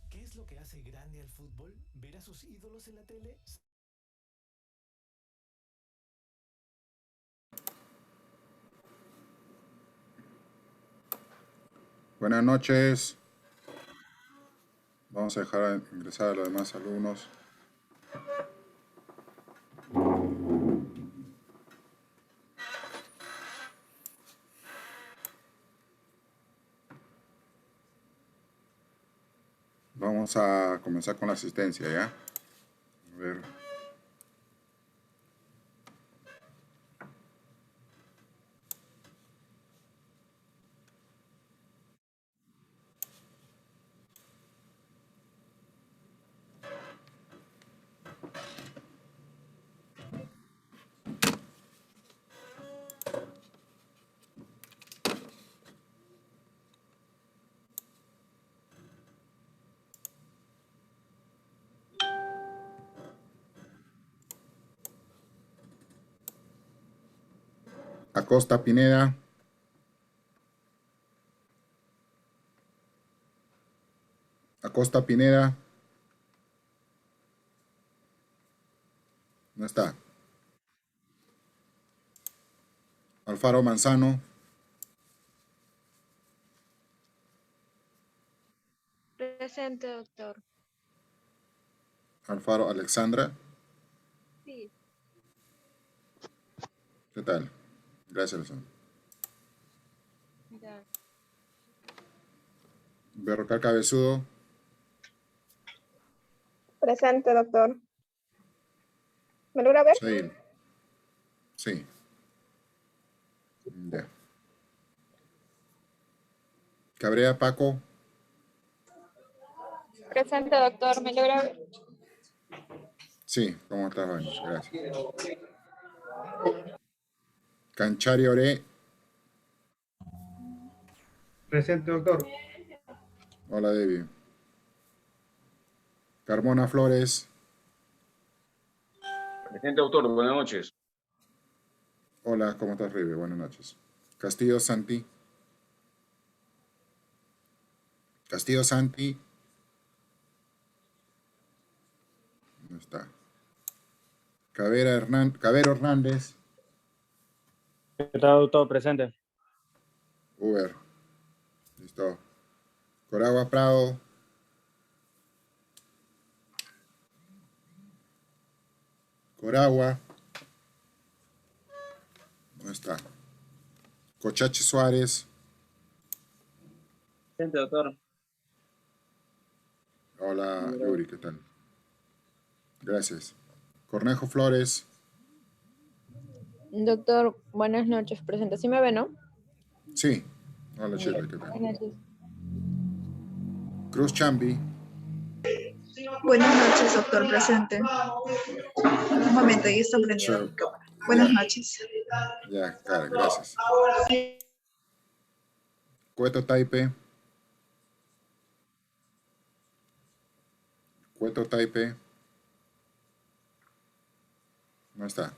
¿Qué es lo que hace grande al fútbol? ¿Ver a sus ídolos en la tele? Buenas noches. Vamos a dejar ingresar a los demás alumnos. Vamos a comenzar con la asistencia, ¿ya? A ver. Acosta Pineda. Acosta Pineda. No está. Alfaro Manzano. Presente, doctor. Alfaro Alexandra. Sí. ¿Qué tal? Gracias, Alexandra. Ya. Berrocal Cabezudo. Presente, doctor. ¿Me logra ver? Sí. Sí. Ya. Cabrera Paco. Presente, doctor. ¿Me logra ver? Sí, ¿cómo estás, Vani? Gracias. Canchari Ore. Presente, doctor. Hola, Debbie. Carmona Flores. Presente, doctor. Buenas noches. Hola, ¿cómo estás, Ribe? Buenas noches. Castillo Santi. Castillo Santi. No está. Cabero Hernández. ¿Qué tal, doctor? Presente. Uber. Listo. Coragua Prado. Coragua. No está. Cochache Suárez. Presente, doctor. Hola, Yuri, ¿qué tal? Gracias. Cornejo Flores. Doctor, buenas noches. Presente. ¿Sí me ve, no? Sí. Hola, Shirley, ¿qué tal? Buenas noches. Cruz Chambi. Buenas noches, doctor presente. Un momento, ahí está prendida mi cámara. Buenas noches. Ya, cara, gracias. Cueto Taipe. Cueto Taipe. No está.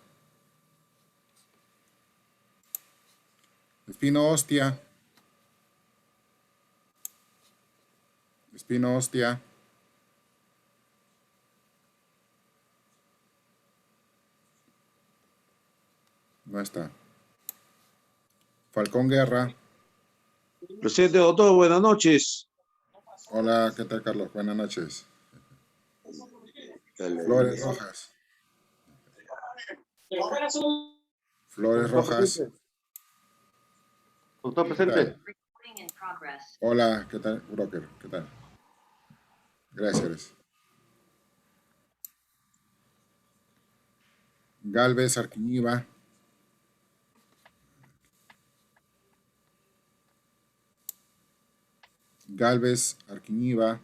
Espino Hostia. Espino Hostia. No está. Falcón Guerra. Presente, doctor, buenas noches. Hola, ¿qué tal, Carlos? Buenas noches. Flores Rojas. Flores Rojas. Doctor, ¿Qué presente. tal? Hola, ¿qué tal, broker? ¿Qué tal? Gracias. Galvez Arquiñiva. Galvez Arquiñiva.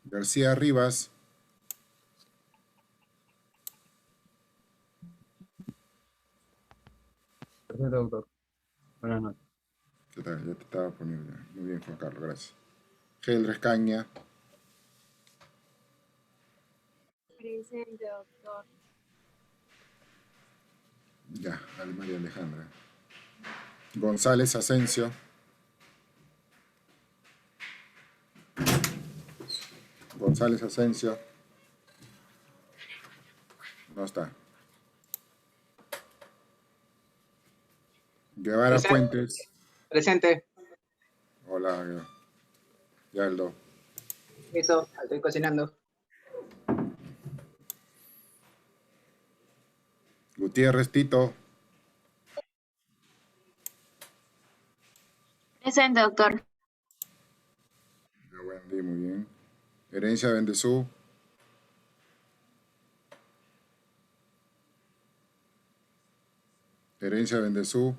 García Rivas. Presente, doctor. Buenas noches. ¿Qué tal? Ya te estaba poniendo. Ya. Muy bien, Juan Carlos, gracias. Geldres Caña. Presente, doctor. Ya, María Alejandra. González Asensio. González Asensio. No está. Guevara Presente. Fuentes. Presente. Hola, Yaldo. Listo, estoy cocinando. Gutiérrez Tito. Presente, doctor. Wendy, muy bien. Herencia Bendezú. Herencia Bendezú.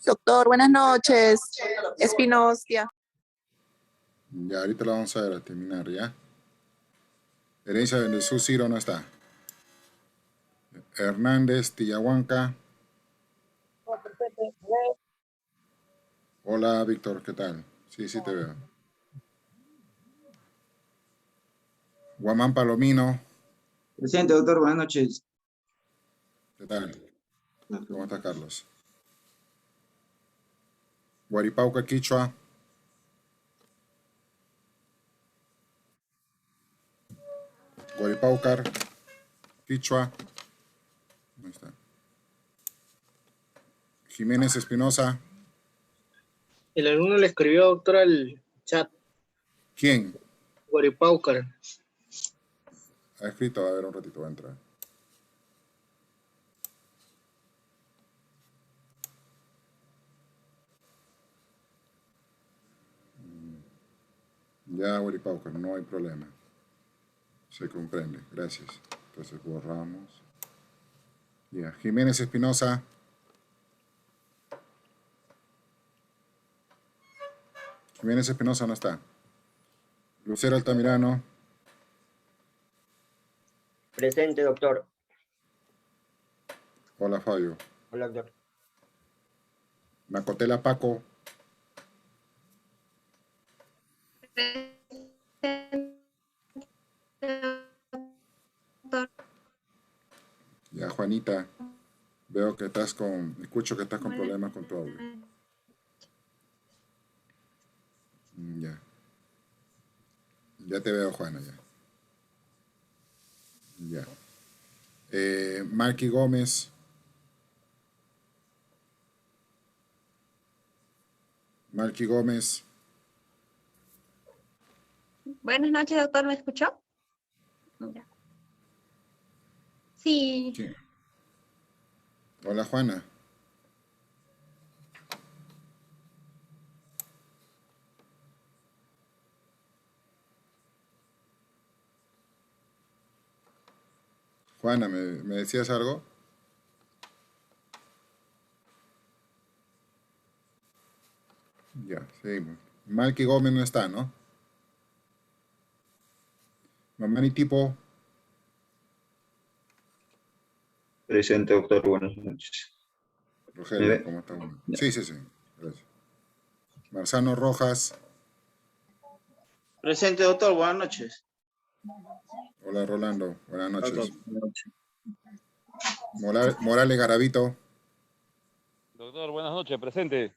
Doctor, buenas noches. Espinostia. Ya, ahorita la vamos a ver a terminar, ¿ya? Herencia Bendezú, Ciro no está. Hernández Tillahuanca. Hola, Víctor, ¿qué tal? Sí, sí te veo. Guamán Palomino. Presente, doctor, buenas noches. ¿Qué tal? ¿Cómo está, Carlos? Guaripauca Quichua. Guaripaucar Quichua. ¿Dónde está? Jiménez Espinosa. El alumno le escribió, doctor, al chat. ¿Quién? Guaripaucar. Ha escrito, a ver, un ratito, va a entrar. Ya, Guaripaucar, no hay problema. Se comprende, gracias. Entonces borramos. Ya, Jiménez Espinosa. Jiménez Espinosa no está. Lucero Altamirano. Presente, doctor. Hola, Fabio. Hola, doctor. Nacotela Paco. Ya, Juanita. Veo que estás escucho que estás con problemas con tu audio. Ya. Ya te veo, Juana, ya. Ya. Marky Gómez. Marky Gómez. Buenas noches, doctor, ¿me escuchó? Ya. Sí. ¿Quién? Hola, Juana. Juana, ¿me decías algo? Ya, seguimos. Marky Gómez no está, ¿no? Mamani Tipo. Presente, doctor. Buenas noches. ¿Me Rogelio, ve? ¿cómo estamos? Ya. Sí, sí, sí. Gracias. Marzano Rojas. Presente, doctor. Buenas noches. Hola, Rolando. Buenas noches. Doctor, buenas noches. Morales Garavito. Doctor, buenas noches, presente.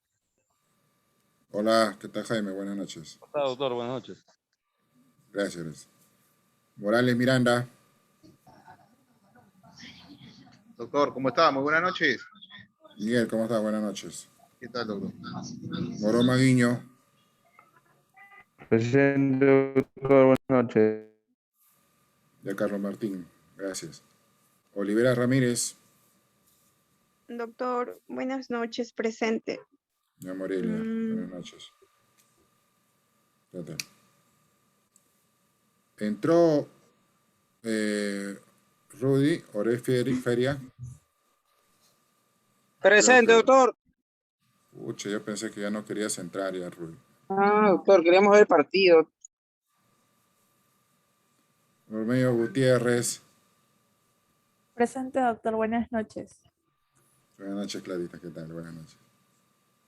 Hola, ¿qué tal, Jaime? Buenas noches. ¿Cómo está, doctor? Buenas noches. Gracias. Morales Miranda. Doctor, ¿cómo está? Muy buenas noches. Miguel, ¿cómo estás? Buenas noches. ¿Qué tal, doctor? Moro Maguiño. Presente, doctor. Buenas noches. Ya Carlos Martín. Gracias. Olivera Ramírez. Doctor, buenas noches, presente. Ya Morelia. Buenas noches. Espérate. Entró Rudy Feria. Presente, doctor. Pucha, yo pensé que ya no querías entrar ya, Rudy. Doctor, queríamos ver el partido. Ormeño Gutiérrez. Presente, doctor. Buenas noches. Buenas noches, Clarita. ¿Qué tal? Buenas noches.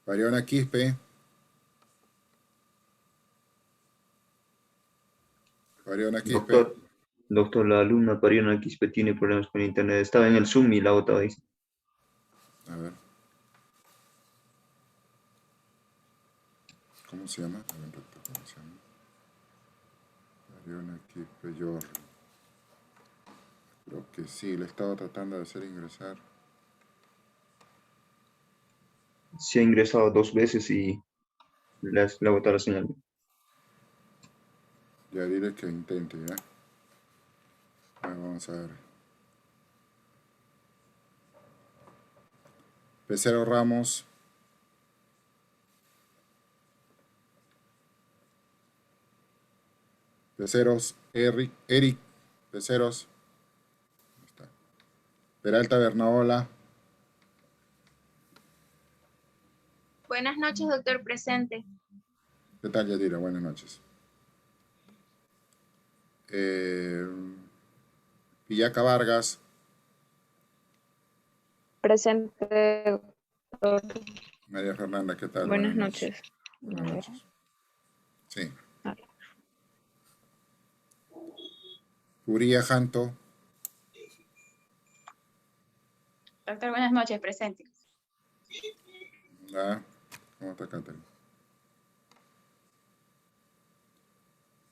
Pariona Quispe. Pariona Quispe. Doctor, la alumna Pariona Quispe tiene problemas con internet. Estaba en el Zoom y la otra vez. A ver. ¿Cómo se llama? A ver, doctor, ¿cómo se llama? Pariona Quispe Yorri. Creo que sí, le estaba tratando de hacer ingresar. Se ha ingresado 2 veces y le ha botado la señal. Ya dile que intente, ¿ya? Vamos a ver. Pecero Ramos. Peceros, Eric Peceros. Ahí está. Peralta Bernaola. Buenas noches, doctor, presente. ¿Qué tal, Yadira? Buenas noches. Pillaca Vargas. Presente, doctor. María Fernanda, ¿qué tal? Buenas noches. Buenas noches. Sí. Uría Janto. Doctor, buenas noches, presente. Ah, ¿cómo está, Catherine?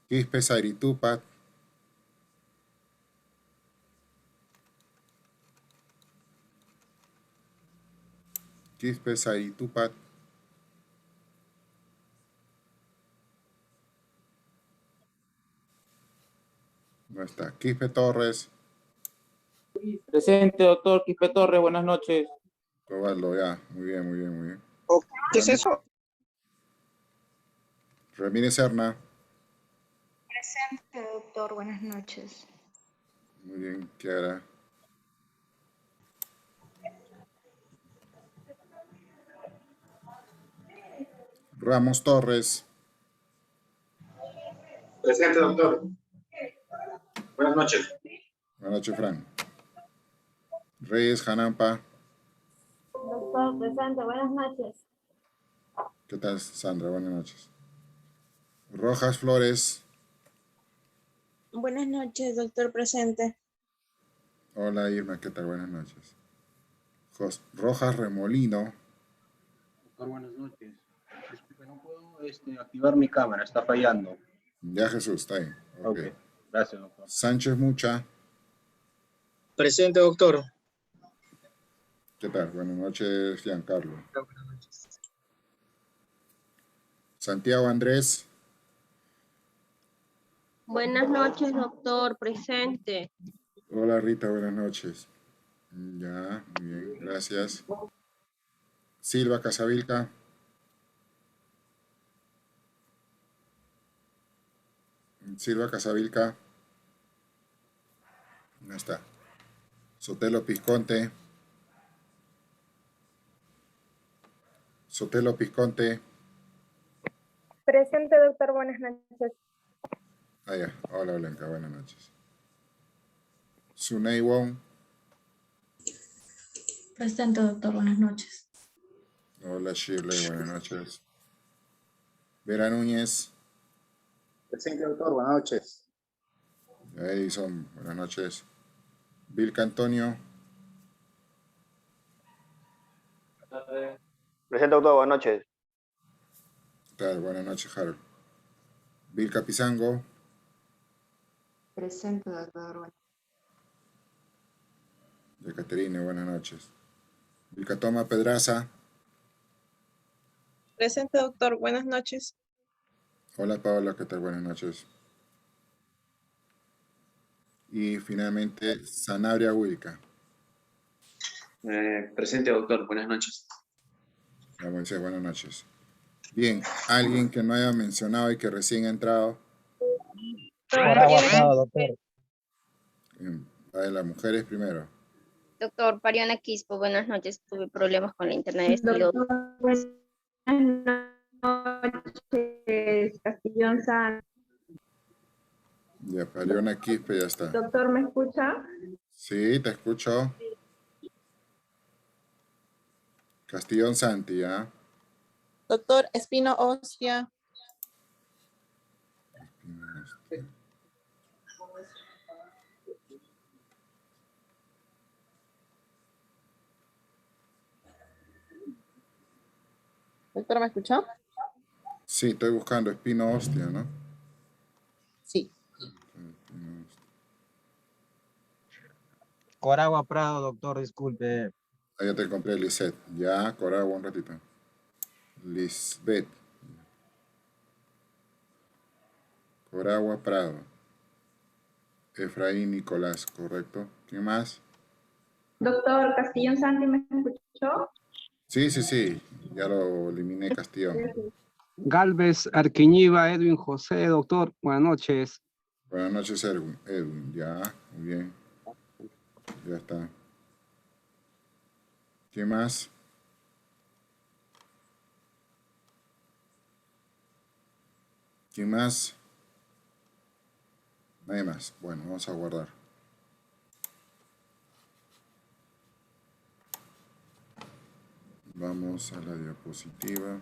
Quispe Sairitupat. Quispe Sairitupat. No está. Quispe Torres. Presente, doctor. Quispe Torres, buenas noches. Probarlo, ya. Muy bien, muy bien, muy bien. ¿Qué es eso? Ramírez Serna. Presente, doctor, buenas noches. Muy bien, Kiara. Ramos Torres. Presente, doctor. Buenas noches. Buenas noches, Fran. Reyes Janampa. Doctor, presente, buenas noches. ¿Qué tal, Sandra? Buenas noches. Rojas Flores. Buenas noches, doctor, presente. Hola, Irma. ¿Qué tal? Buenas noches. Rojas Remolino. Doctor, buenas noches. Disculpe, no puedo activar mi cámara, está fallando. Ya, Jesús, está ahí. Ok. Gracias, doctor. Sánchez Mucha. Presente, doctor. ¿Qué tal? Buenas noches, Giancarlo. Buenas noches. Santiago Andrés. Buenas noches, doctor. Presente. Hola, Rita, buenas noches. Ya, muy bien, gracias. Silva Casavilca. Silva Casavilca. No está. Sotelo Pisconte. Sotelo Pisconte. Presente, doctor. Buenas noches. Ah, ya. Hola, Blanca, buenas noches. Sunei Wong. Presente, doctor. Buenas noches. Hola, Shirley, buenas noches. Vera Núñez. Presente, doctor. Buenas noches. Edison, buenas noches. Vilca Antonio. Presente, doctor. Buenas noches. ¿Qué tal? Buenas noches, Harold. Vilca Pizango. Presente, doctor. Caterine, buenas noches. Vilca Toma Pedraza. Presente, doctor. Buenas noches. Hola, Paola, ¿qué tal? Buenas noches. Y finalmente, Sanabria Wilca. Presente, doctor. Buenas noches. Ya, Moisés, buenas noches. Bien, alguien que no haya mencionado y que recién ha entrado. Doctor. La de las mujeres primero. Doctor, Pariana Quispo, buenas noches. Tuve problemas con la internet. Doctor, buenas noches. Castillón San. Ya, Paliona Quispe, ya está. Doctor, ¿me escucha? Sí, te escucho. Castillón Santi, ¿ya? Doctor Espino Ostia. Doctor, ¿me escucha? Sí, estoy buscando Espino Hostia, ¿no? Sí. Coragua Prado, doctor, disculpe. Ah, ya te compré Lisette. Ya, Coragua, un ratito. Lisbeth. Coragua Prado. Efraín Nicolás, ¿correcto? ¿Quién más? Doctor Castillón Santi, ¿me escuchó? Sí. Ya lo eliminé, Castillón. Galvez Arquiñiva, Edwin José, doctor. Buenas noches. Buenas noches, Edwin. Ya, muy bien. Ya está. ¿Quién más? ¿Quién más? Nadie más. Bueno, vamos a guardar. Vamos a la diapositiva.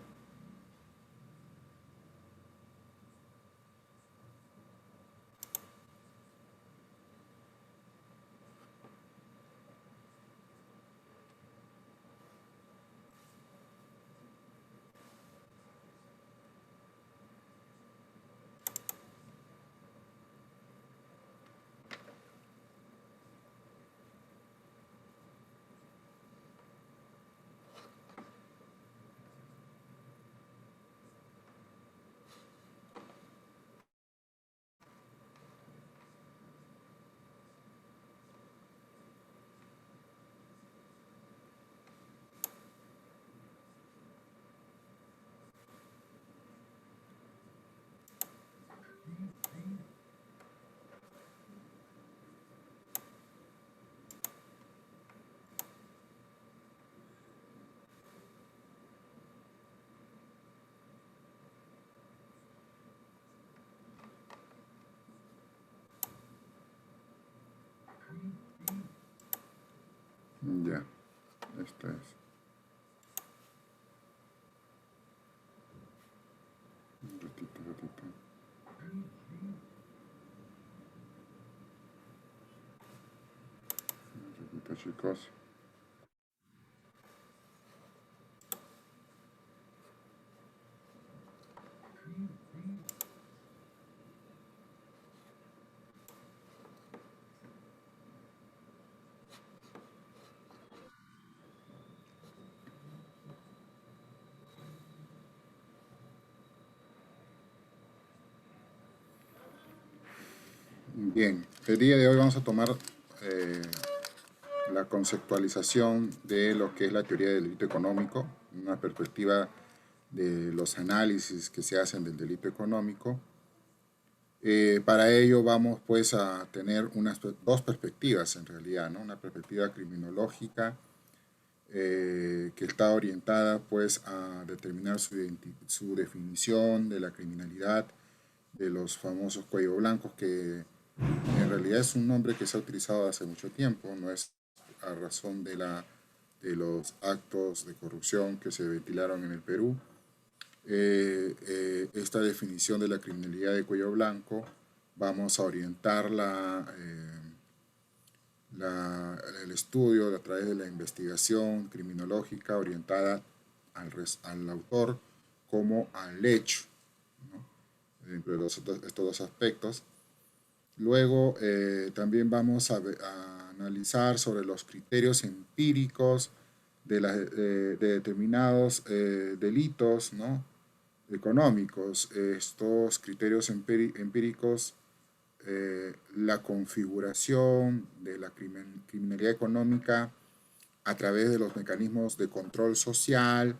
Ya, esta es. Un ratito. Un ratito, chicos. Bien, el día de hoy vamos a tomar la conceptualización de lo que es la teoría del delito económico, una perspectiva de los análisis que se hacen del delito económico. Para ello vamos pues a tener dos perspectivas en realidad, ¿no? Una perspectiva criminológica que está orientada pues a determinar su definición de la criminalidad, de los famosos cuello blancos, que en realidad es un nombre que se ha utilizado hace mucho tiempo, no es a razón de los actos de corrupción que se ventilaron en el Perú. Esta definición de la criminalidad de cuello blanco vamos a orientar el estudio a través de la investigación criminológica orientada al autor como al hecho, ¿no? Dentro de estos dos aspectos. Luego también vamos a analizar sobre los criterios empíricos de determinados delitos, ¿no? Económicos. Estos criterios empíricos, la configuración de la criminalidad económica a través de los mecanismos de control social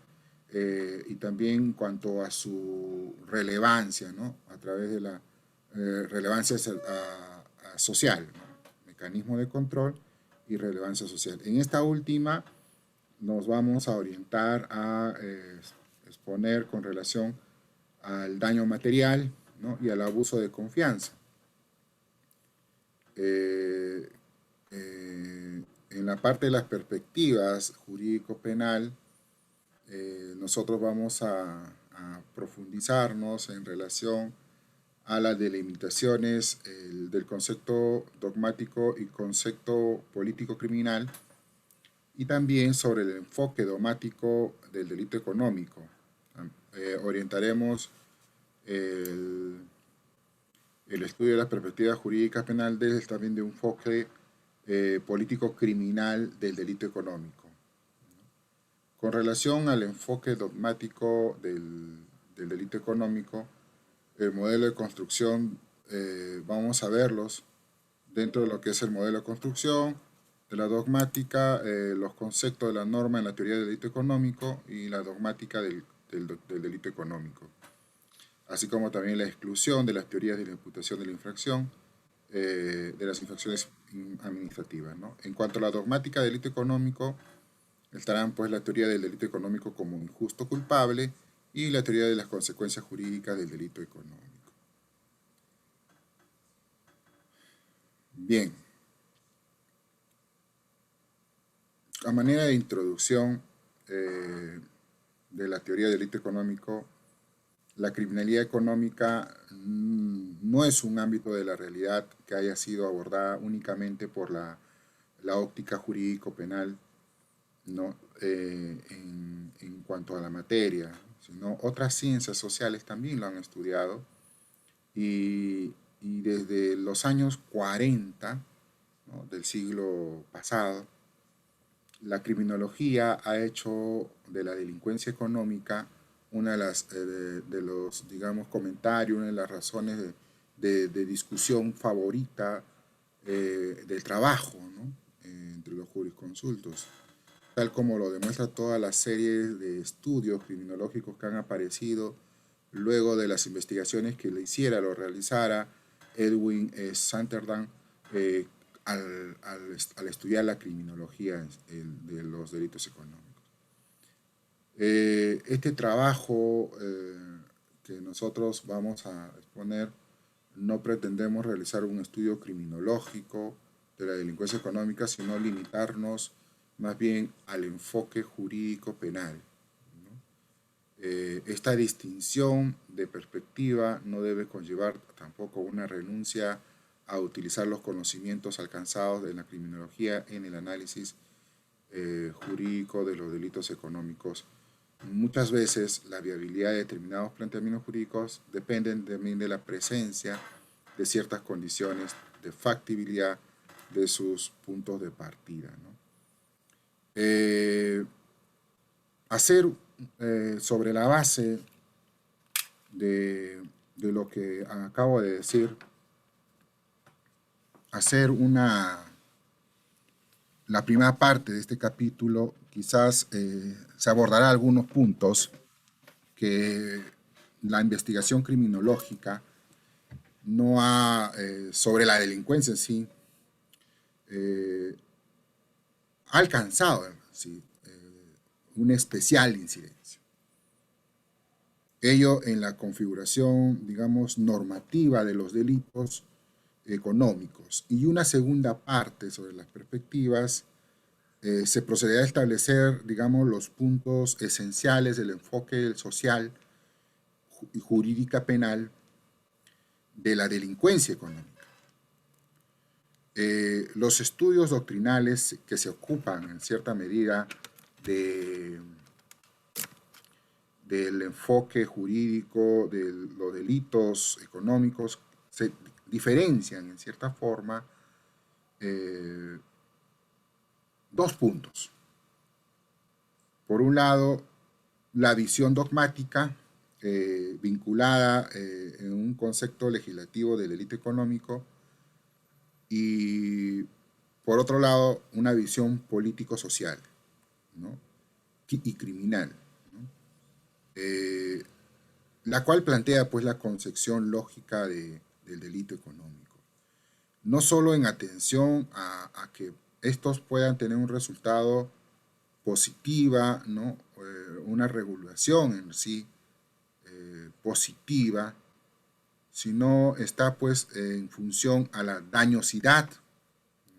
y también en cuanto a su relevancia, ¿no? A través de la relevancia social, ¿no? Mecanismo de control y relevancia social. En esta última nos vamos a orientar a exponer con relación al daño material, ¿no? Y al abuso de confianza. En la parte de las perspectivas jurídico-penal, nosotros vamos a profundizarnos en relación a las delimitaciones del concepto dogmático y concepto político-criminal, y también sobre el enfoque dogmático del delito económico. Orientaremos el estudio de las perspectivas jurídicas penal desde también de un enfoque político-criminal del delito económico. Con relación al enfoque dogmático del delito económico, el modelo de construcción, vamos a verlos dentro de lo que es el modelo de construcción, de la dogmática, los conceptos de la norma en la teoría del delito económico y la dogmática del delito económico, así como también la exclusión de las teorías de la imputación de la infracción, de las infracciones administrativas, ¿no? En cuanto a la dogmática del delito económico, estarán pues la teoría del delito económico como injusto culpable y la teoría de las consecuencias jurídicas del delito económico. Bien. A manera de introducción de la teoría del delito económico, la criminalidad económica no es un ámbito de la realidad que haya sido abordada únicamente por la óptica jurídico-penal, ¿no? En cuanto a la materia, sino otras ciencias sociales también lo han estudiado, y desde los años 40, ¿no? Del siglo pasado, la criminología ha hecho de la delincuencia económica una de los, digamos, comentarios, una de las razones de discusión favorita del trabajo, ¿no? Entre los jurisconsultos, tal como lo demuestra toda la serie de estudios criminológicos que han aparecido luego de las investigaciones que le realizara Edwin Santerdam al estudiar la criminología de los delitos económicos. Este trabajo que nosotros vamos a exponer, no pretendemos realizar un estudio criminológico de la delincuencia económica, sino limitarnos más bien al enfoque jurídico penal, ¿no? Esta distinción de perspectiva no debe conllevar tampoco una renuncia a utilizar los conocimientos alcanzados en la criminología en el análisis jurídico de los delitos económicos. Muchas veces la viabilidad de determinados planteamientos jurídicos dependen también de la presencia de ciertas condiciones de factibilidad de sus puntos de partida, ¿no? Hacer sobre la base de lo que acabo de decir, hacer la primera parte de este capítulo, quizás se abordará algunos puntos que la investigación criminológica no ha, sobre la delincuencia en sí, ha alcanzado ¿sí? Una especial incidencia. Ello en la configuración, digamos, normativa de los delitos económicos. Y una segunda parte sobre las perspectivas, se procederá a establecer, digamos, los puntos esenciales del enfoque social y jurídica penal de la delincuencia económica. Los estudios doctrinales que se ocupan en cierta medida del enfoque jurídico de los delitos económicos se diferencian en cierta forma dos puntos. Por un lado, la visión dogmática vinculada en un concepto legislativo del delito económico, y por otro lado, una visión político-social, ¿no? Y criminal, ¿no? La cual plantea pues la concepción lógica del delito económico. No solo en atención a que estos puedan tener un resultado positiva, ¿no? Una regulación en sí positiva, sino está pues en función a la dañosidad,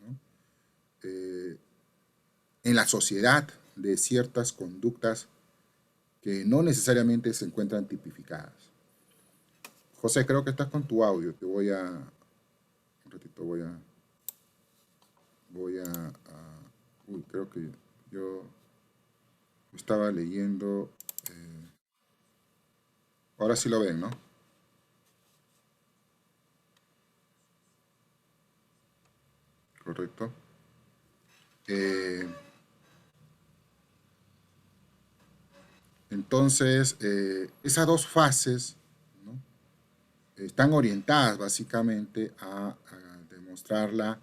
¿no? En la sociedad de ciertas conductas que no necesariamente se encuentran tipificadas. José, creo que estás con tu audio. Te voy a... Un ratito voy a... Uy, creo que yo estaba leyendo... ahora sí lo ven, ¿no? Correcto. Entonces, esas dos fases, ¿no? Están orientadas básicamente a demostrar la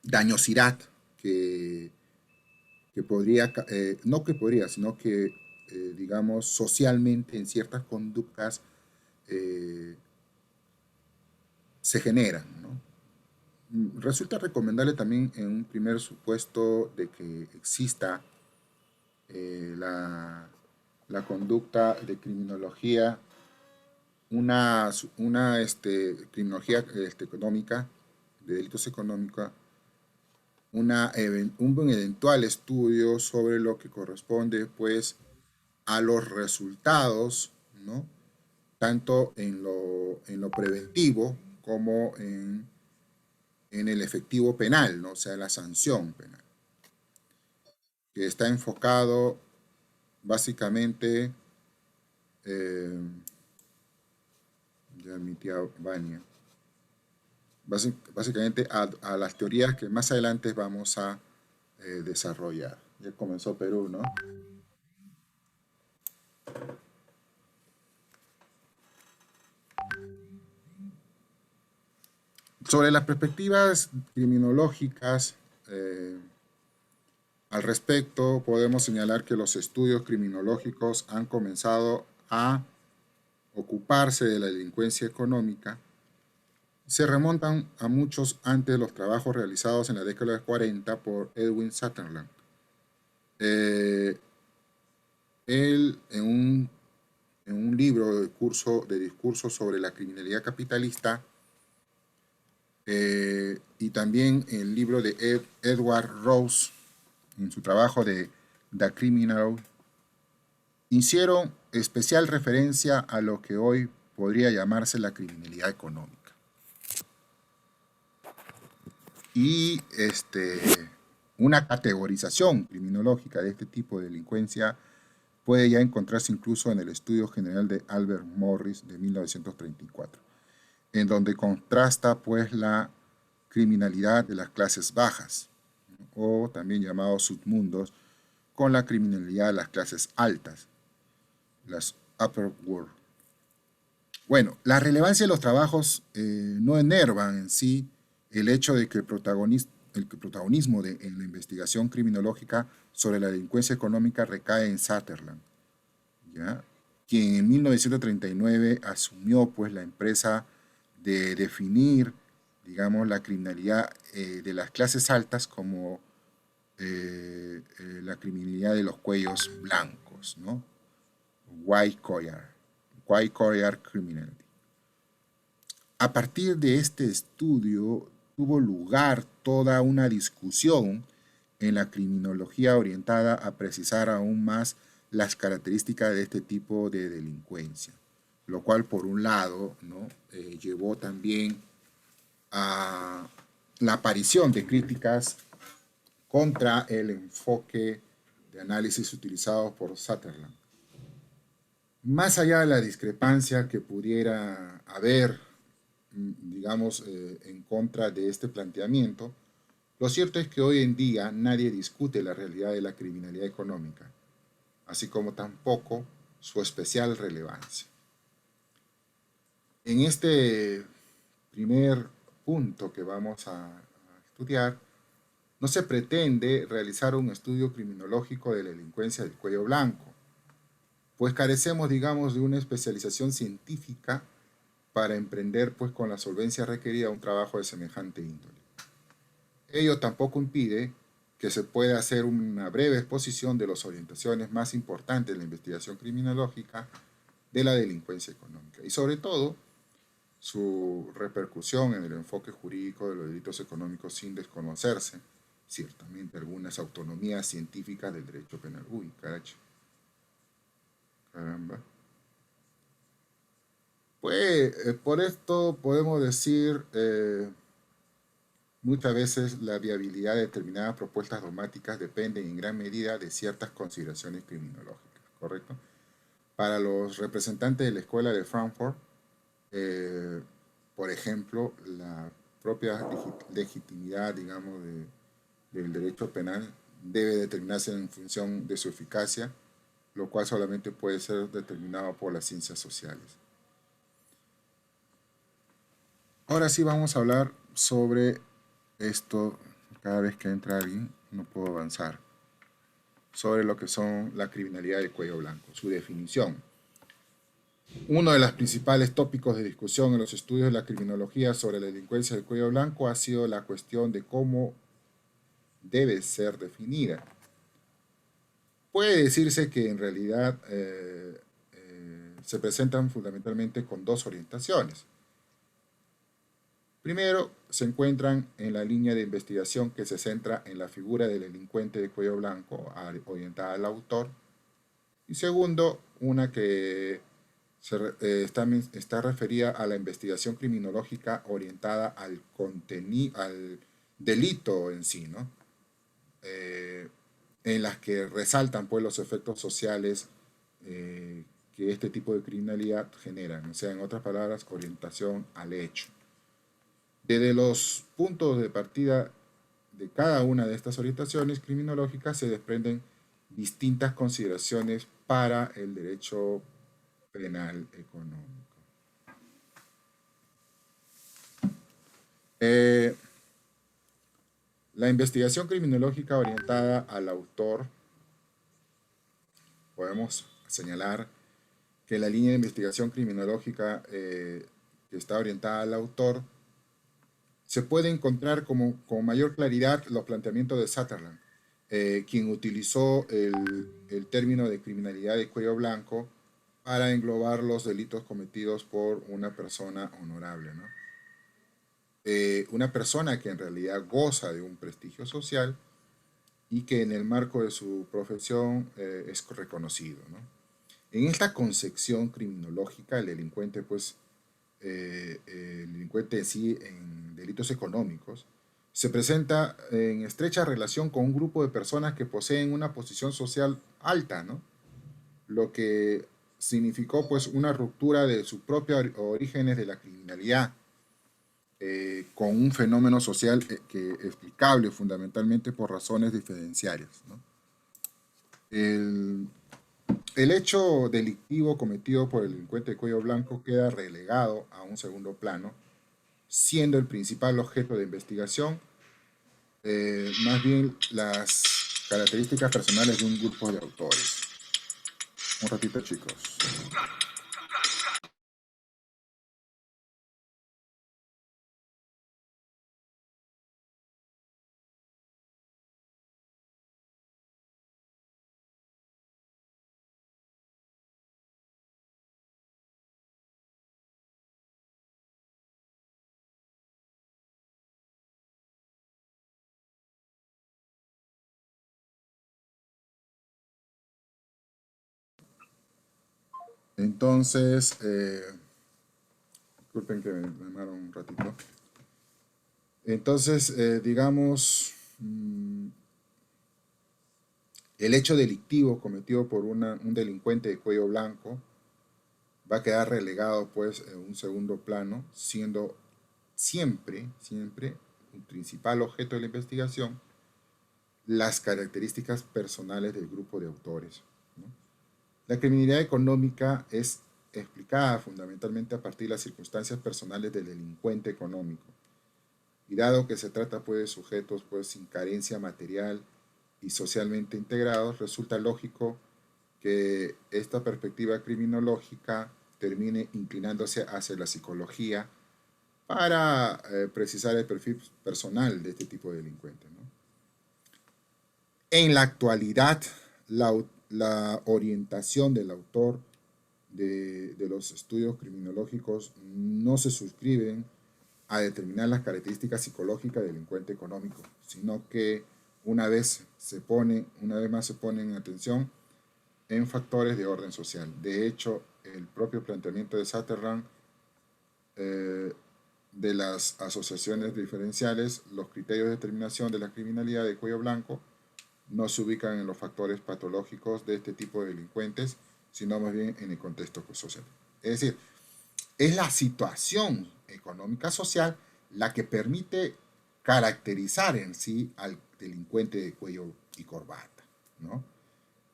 dañosidad que podría, no que podría, sino que, digamos, socialmente en ciertas conductas se generan, ¿no? Resulta recomendable también en un primer supuesto de que exista la conducta de criminología, una criminología económica, de delitos económicos, un eventual estudio sobre lo que corresponde pues a los resultados, ¿no? Tanto en lo preventivo como en el efectivo penal, ¿no? O sea, la sanción penal, que está enfocado básicamente, ya mi tía Vania, básicamente a las teorías que más adelante vamos a desarrollar. Ya comenzó Perú, ¿no? Sobre las perspectivas criminológicas, al respecto, podemos señalar que los estudios criminológicos han comenzado a ocuparse de la delincuencia económica. Se remontan a muchos antes de los trabajos realizados en la década de 40 por Edwin Sutherland. Él, en un libro de discursos sobre la criminalidad capitalista, y también el libro de Edward Rose, en su trabajo de The Criminal, hicieron especial referencia a lo que hoy podría llamarse la criminalidad económica. Y una categorización criminológica de este tipo de delincuencia puede ya encontrarse incluso en el Estudio General de Albert Morris de 1934, en donde contrasta pues la criminalidad de las clases bajas, o también llamados submundos, con la criminalidad de las clases altas, las upper world. Bueno, la relevancia de los trabajos no enervan en sí el hecho de que el protagonismo en la investigación criminológica sobre la delincuencia económica recae en Sutherland, ¿ya? Quien en 1939 asumió pues la empresa de definir, digamos, la criminalidad de las clases altas como la criminalidad de los cuellos blancos, ¿no? White collar criminality. A partir de este estudio tuvo lugar toda una discusión en la criminología orientada a precisar aún más las características de este tipo de delincuencia, lo cual por un lado, ¿no? Llevó también a la aparición de críticas contra el enfoque de análisis utilizado por Sutherland. Más allá de la discrepancia que pudiera haber, digamos, en contra de este planteamiento, lo cierto es que hoy en día nadie discute la realidad de la criminalidad económica, así como tampoco su especial relevancia. En este primer punto que vamos a estudiar, no se pretende realizar un estudio criminológico de la delincuencia del cuello blanco, pues carecemos, digamos, de una especialización científica para emprender, pues, con la solvencia requerida un trabajo de semejante índole. Ello tampoco impide que se pueda hacer una breve exposición de las orientaciones más importantes de la investigación criminológica de la delincuencia económica y, sobre todo, su repercusión en el enfoque jurídico de los delitos económicos sin desconocerse, ciertamente, algunas autonomías científicas del derecho penal. Uy, caracho. Caramba. Pues por esto podemos decir muchas veces la viabilidad de determinadas propuestas dogmáticas depende en gran medida de ciertas consideraciones criminológicas, ¿correcto? Para los representantes de la Escuela de Frankfurt, por ejemplo, la propia legitimidad, digamos, del derecho penal debe determinarse en función de su eficacia, lo cual solamente puede ser determinado por las ciencias sociales. Ahora sí vamos a hablar sobre esto. Cada vez que entra alguien no puedo avanzar. Sobre lo que son la criminalidad del cuello blanco, su definición. Uno de los principales tópicos de discusión en los estudios de la criminología sobre la delincuencia del cuello blanco ha sido la cuestión de cómo debe ser definida. Puede decirse que en realidad se presentan fundamentalmente con dos orientaciones. Primero, se encuentran en la línea de investigación que se centra en la figura del delincuente de cuello blanco, orientada al autor. Y segundo, una que está referida a la investigación criminológica orientada al delito en sí, ¿no? En las que resaltan pues los efectos sociales que este tipo de criminalidad generan, o sea, en otras palabras, orientación al hecho. Desde los puntos de partida de cada una de estas orientaciones criminológicas se desprenden distintas consideraciones para el derecho penal económico. La investigación criminológica orientada al autor, podemos señalar que la línea de investigación criminológica que está orientada al autor se puede encontrar con mayor claridad los planteamientos de Sutherland, quien utilizó el término de criminalidad de cuello blanco para englobar los delitos cometidos por una persona honorable, ¿no? Una persona que en realidad goza de un prestigio social y que en el marco de su profesión es reconocido, ¿no? En esta concepción criminológica, el delincuente, pues, el delincuente en sí en delitos económicos, se presenta en estrecha relación con un grupo de personas que poseen una posición social alta, ¿no? Lo que significó pues una ruptura de sus propios orígenes de la criminalidad, con un fenómeno social que explicable fundamentalmente por razones diferenciarias, ¿no? el hecho delictivo cometido por el delincuente de cuello blanco queda relegado a un segundo plano, siendo el principal objeto de investigación más bien las características personales de un grupo de autores. Un ratito, chicos. Entonces, disculpen que me llamaron un ratito. Entonces, digamos, el hecho delictivo cometido por un delincuente de cuello blanco va a quedar relegado, pues, en un segundo plano, siendo siempre un principal objeto de la investigación las características personales del grupo de autores, ¿no? La criminalidad económica es explicada fundamentalmente a partir de las circunstancias personales del delincuente económico. Y dado que se trata pues, de sujetos pues, sin carencia material y socialmente integrados, resulta lógico que esta perspectiva criminológica termine inclinándose hacia la psicología para precisar el perfil personal de este tipo de delincuentes, ¿no? En la actualidad, la orientación del autor de los estudios criminológicos no se suscriben a determinar las características psicológicas del delincuente económico, sino que una vez más se pone en atención en factores de orden social. De hecho, el propio planteamiento de Sutherland de las asociaciones diferenciales, los criterios de determinación de la criminalidad de cuello blanco no se ubican en los factores patológicos de este tipo de delincuentes, sino más bien en el contexto social. Es decir, es la situación económica social la que permite caracterizar en sí al delincuente de cuello y corbata, ¿no?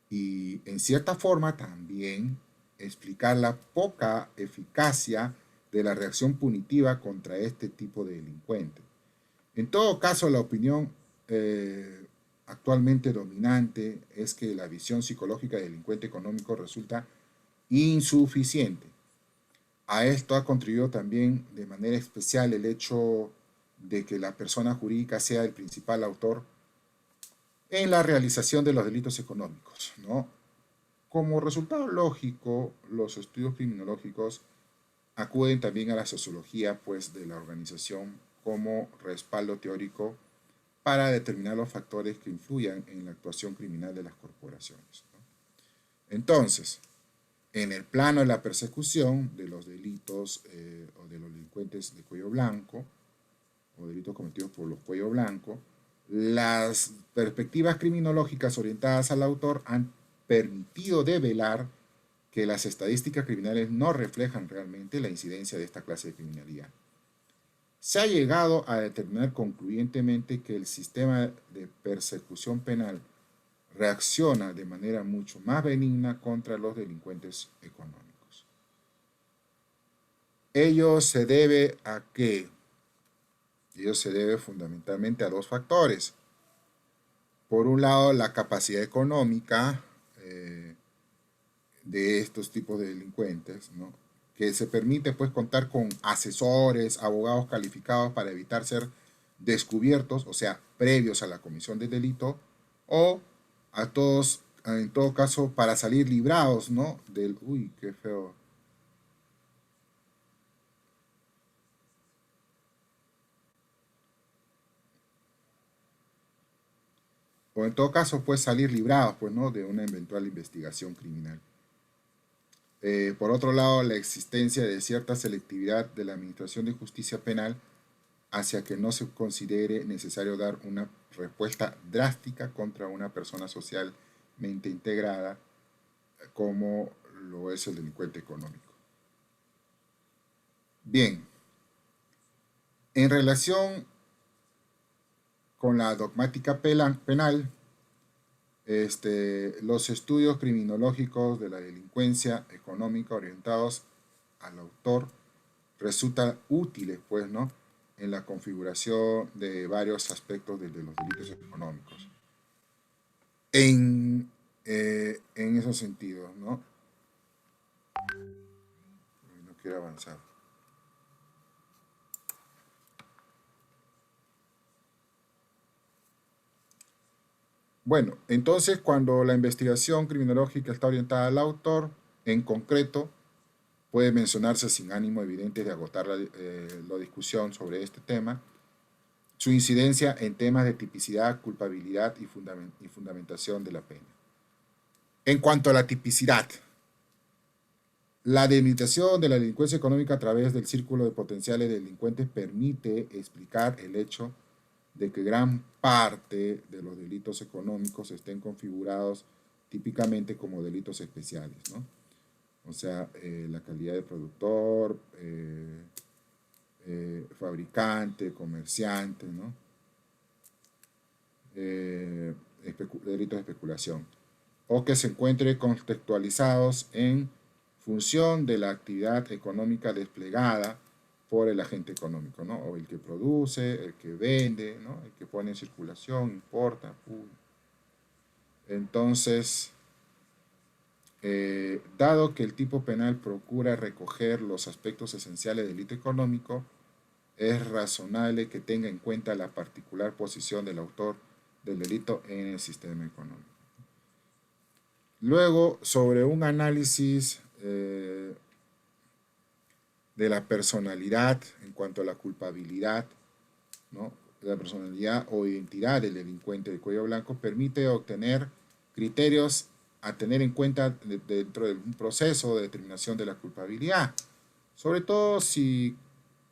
Y en cierta forma también explicar la poca eficacia de la reacción punitiva contra este tipo de delincuente. En todo caso, la opinión actualmente dominante es que la visión psicológica del delincuente económico resulta insuficiente. A esto ha contribuido también de manera especial el hecho de que la persona jurídica sea el principal autor en la realización de los delitos económicos, ¿no? Como resultado lógico, los estudios criminológicos acuden también a la sociología, pues, de la organización como respaldo teórico para determinar los factores que influyan en la actuación criminal de las corporaciones, ¿no? Entonces, en el plano de la persecución de los delitos o de los delincuentes de cuello blanco o delitos cometidos por los cuello blanco, las perspectivas criminológicas orientadas al autor han permitido develar que las estadísticas criminales no reflejan realmente la incidencia de esta clase de criminalidad. Se ha llegado a determinar concluyentemente que el sistema de persecución penal reacciona de manera mucho más benigna contra los delincuentes económicos. Ello se debe a qué? Ello se debe fundamentalmente a dos factores. Por un lado, la capacidad económica de estos tipos de delincuentes, ¿no? Que se permite pues contar con asesores, abogados calificados para evitar ser descubiertos, o sea, previos a la comisión del delito, o en todo caso, para salir librados, ¿no? Uy, qué feo. O en todo caso, pues salir librados, pues, ¿no? De una eventual investigación criminal. Por otro lado, la existencia de cierta selectividad de la Administración de Justicia Penal hacia que no se considere necesario dar una respuesta drástica contra una persona socialmente integrada como lo es el delincuente económico. Bien, en relación con la dogmática penal, Los estudios criminológicos de la delincuencia económica orientados al autor resultan útiles, pues, ¿no?, en la configuración de varios aspectos de los delitos económicos. En esos sentidos, ¿no? No quiero avanzar. Bueno, entonces cuando la investigación criminológica está orientada al autor, en concreto, puede mencionarse sin ánimo evidente de agotar la discusión sobre este tema, su incidencia en temas de tipicidad, culpabilidad y fundamentación de la pena. En cuanto a la tipicidad, la delimitación de la delincuencia económica a través del círculo de potenciales delincuentes permite explicar el hecho de que gran parte de los delitos económicos estén configurados típicamente como delitos especiales, ¿no? O sea, la calidad de productor, fabricante, comerciante, ¿no? Delitos de especulación, o que se encuentren contextualizados en función de la actividad económica desplegada por el agente económico, ¿no? O el que produce, el que vende, ¿no?, el que pone en circulación, importa. Entonces, dado que el tipo penal procura recoger los aspectos esenciales del delito económico, es razonable que tenga en cuenta la particular posición del autor del delito en el sistema económico. Luego, sobre un análisis de la personalidad en cuanto a la culpabilidad, ¿no?, la personalidad o identidad del delincuente de cuello blanco, permite obtener criterios a tener en cuenta dentro de un proceso de determinación de la culpabilidad, sobre todo si,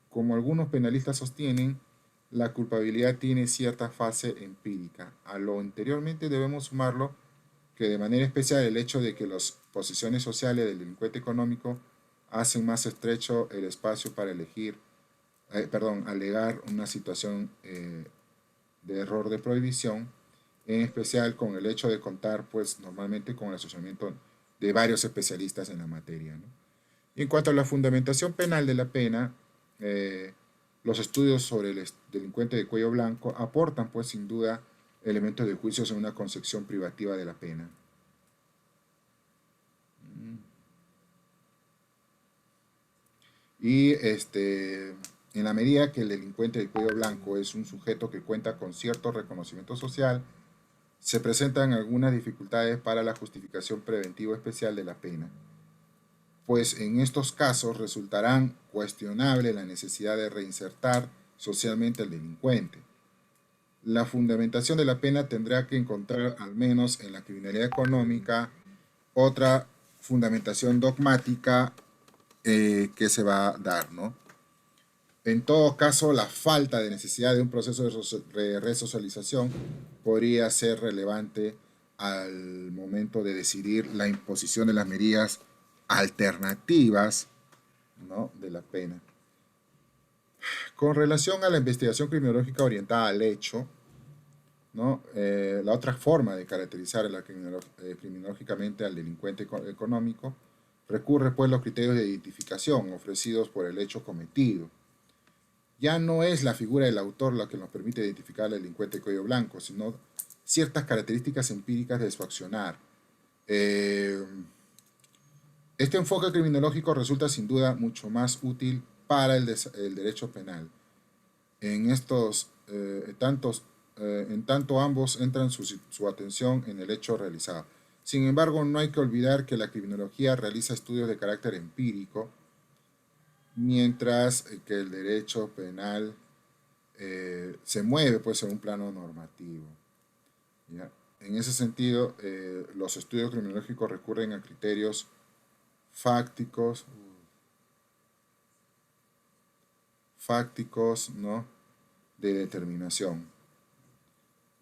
como algunos penalistas sostienen, la culpabilidad tiene cierta fase empírica. A lo anteriormente debemos sumarlo que de manera especial el hecho de que las posiciones sociales del delincuente económico hacen más estrecho el espacio para alegar una situación de error de prohibición, en especial con el hecho de contar, pues, normalmente con el asesoramiento de varios especialistas en la materia, ¿no? Y en cuanto a la fundamentación penal de la pena, los estudios sobre el delincuente de cuello blanco aportan, pues, sin duda, elementos de juicio en una concepción privativa de la pena. Y en la medida que el delincuente de cuello blanco es un sujeto que cuenta con cierto reconocimiento social, se presentan algunas dificultades para la justificación preventiva especial de la pena, pues en estos casos resultarán cuestionable la necesidad de reinsertar socialmente al delincuente. La fundamentación de la pena tendrá que encontrar, al menos en la criminalidad económica, otra fundamentación dogmática que se va a dar, ¿no? En todo caso, la falta de necesidad de un proceso de resocialización podría ser relevante al momento de decidir la imposición de las medidas alternativas, ¿no?, de la pena. Con relación a la investigación criminológica orientada al hecho, ¿no?, la otra forma de caracterizar criminológicamente al delincuente económico recurre, pues, a los criterios de identificación ofrecidos por el hecho cometido. Ya no es la figura del autor la que nos permite identificar al delincuente de cuello blanco, sino ciertas características empíricas de su accionar. Este enfoque criminológico resulta sin duda mucho más útil para el derecho penal. En tanto ambos entran su atención en el hecho realizado. Sin embargo, no hay que olvidar que la criminología realiza estudios de carácter empírico, mientras que el derecho penal se mueve, pues, en un plano normativo, ¿ya? En ese sentido, los estudios criminológicos recurren a criterios fácticos, ¿no?, de determinación.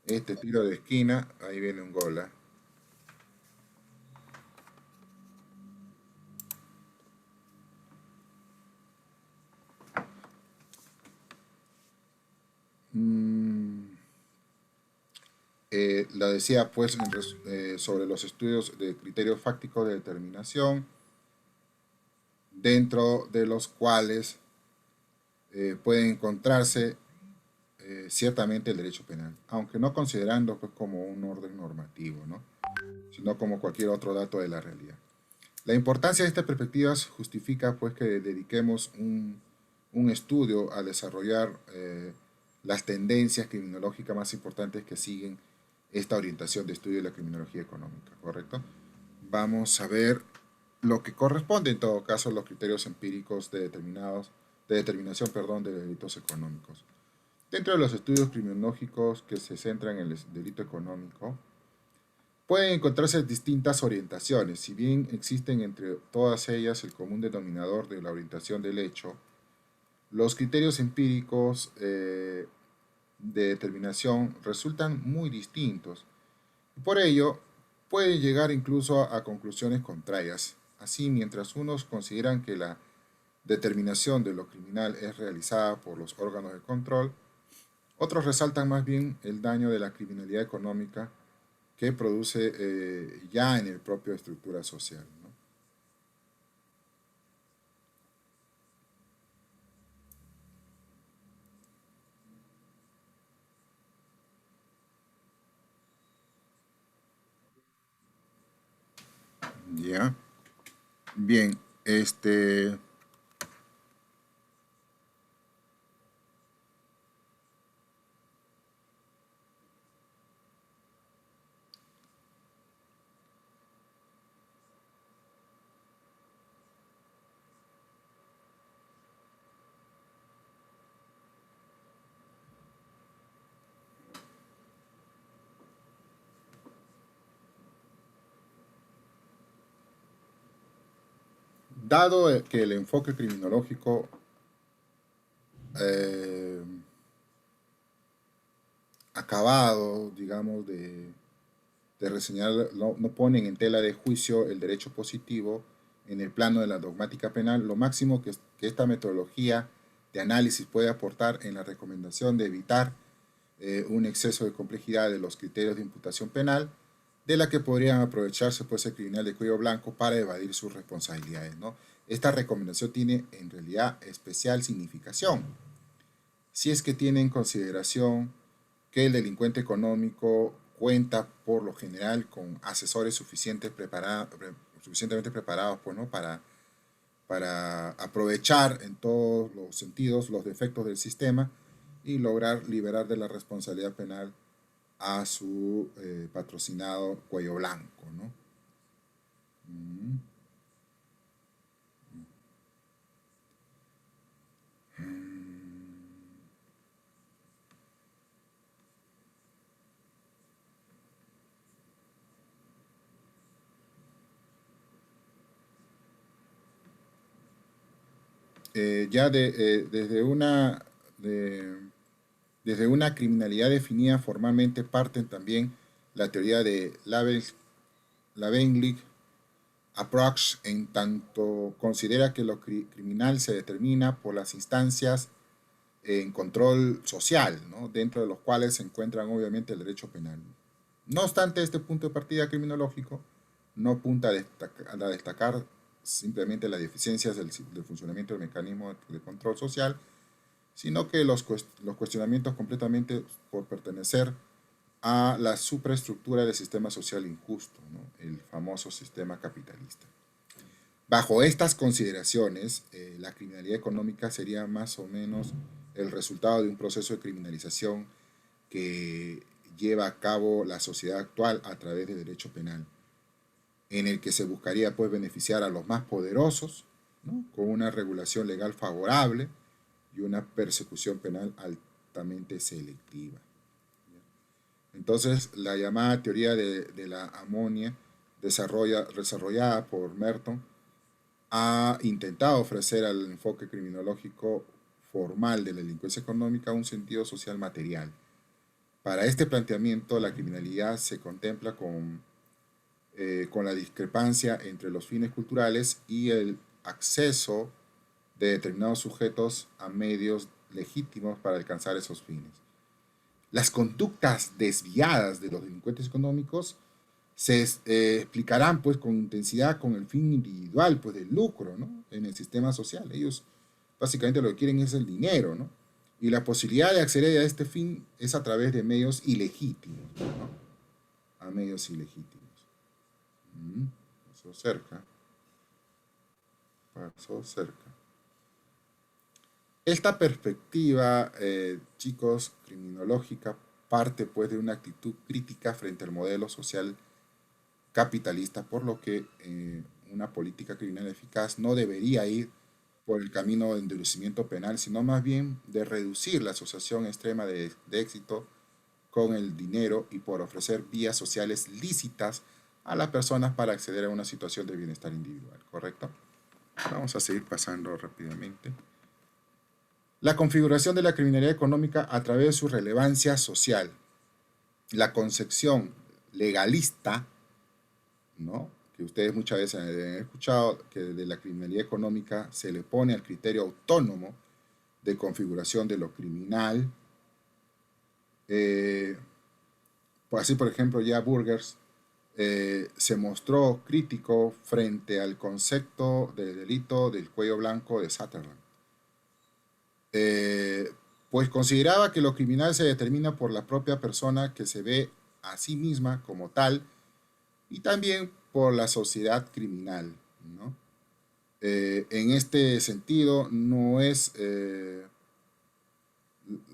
Este tiro de esquina, ahí viene un gol, ¿eh? lo decía pues sobre los estudios de criterios fácticos de determinación, dentro de los cuales puede encontrarse ciertamente el derecho penal, aunque no considerando pues como un orden normativo, ¿no? Sino como cualquier otro dato de la realidad. La importancia de estas perspectivas justifica pues que dediquemos un estudio a desarrollar las tendencias criminológicas más importantes que siguen esta orientación de estudio de la criminología económica, ¿correcto? Vamos a ver lo que corresponde en todo caso a los criterios empíricos de determinación de delitos económicos. Dentro de los estudios criminológicos que se centran en el delito económico, pueden encontrarse distintas orientaciones, si bien existen entre todas ellas el común denominador de la orientación del hecho. Los criterios empíricos de determinación resultan muy distintos y por ello pueden llegar incluso a conclusiones contrarias. Así, mientras unos consideran que la determinación de lo criminal es realizada por los órganos de control, otros resaltan más bien el daño de la criminalidad económica que produce ya en el propio estructura social, ¿no? Ya. Bien, dado que el enfoque criminológico acabado, digamos, de reseñar, no ponen en tela de juicio el derecho positivo en el plano de la dogmática penal, lo máximo que esta metodología de análisis puede aportar en la recomendación de evitar un exceso de complejidad de los criterios de imputación penal, de la que podrían aprovecharse pues el criminal de cuello blanco para evadir sus responsabilidades, ¿no? Esta recomendación tiene en realidad especial significación, si es que tiene en consideración que el delincuente económico cuenta por lo general con asesores suficientemente preparados pues, ¿no? para aprovechar en todos los sentidos los defectos del sistema y lograr liberar de la responsabilidad penal a su patrocinado cuello blanco, ¿no? Desde una criminalidad definida formalmente parten también la teoría de Lavenlig Approach, en tanto considera que lo criminal se determina por las instancias en control social, ¿no? Dentro de los cuales se encuentran obviamente el derecho penal. No obstante, este punto de partida criminológico no apunta a destacar simplemente las deficiencias del funcionamiento del mecanismo de control social, sino que los cuestionamientos completamente por pertenecer a la superestructura del sistema social injusto, ¿no? El famoso sistema capitalista. Bajo estas consideraciones, la criminalidad económica sería más o menos el resultado de un proceso de criminalización que lleva a cabo la sociedad actual a través del derecho penal, en el que se buscaría pues beneficiar a los más poderosos, ¿no? Con una regulación legal favorable y una persecución penal altamente selectiva. Entonces, la llamada teoría de la amonia desarrollada por Merton ha intentado ofrecer al enfoque criminológico formal de la delincuencia económica un sentido social material. Para este planteamiento, la criminalidad se contempla con la discrepancia entre los fines culturales y el acceso de determinados sujetos a medios legítimos para alcanzar esos fines. Las conductas desviadas de los delincuentes económicos se explicarán pues con intensidad con el fin individual pues del lucro, ¿no? En el sistema social. Ellos básicamente lo que quieren es el dinero, ¿no? Y la posibilidad de acceder a este fin es a través de medios ilegítimos, ¿no? A medios ilegítimos. Pasó cerca. Pasó cerca. Esta perspectiva, chicos, criminológica, parte pues de una actitud crítica frente al modelo social capitalista, por lo que una política criminal eficaz no debería ir por el camino de endurecimiento penal, sino más bien de reducir la asociación extrema de éxito con el dinero y por ofrecer vías sociales lícitas a las personas para acceder a una situación de bienestar individual, ¿correcto? Vamos a seguir pasando rápidamente. La configuración de la criminalidad económica a través de su relevancia social. La concepción legalista, ¿no? Que ustedes muchas veces han escuchado, que de la criminalidad económica se le pone al criterio autónomo de configuración de lo criminal. Pues así, por ejemplo, ya Burgers se mostró crítico frente al concepto de delito del cuello blanco de Sutherland. Pues consideraba que lo criminal se determina por la propia persona que se ve a sí misma como tal y también por la sociedad criminal, ¿no? En este sentido, no es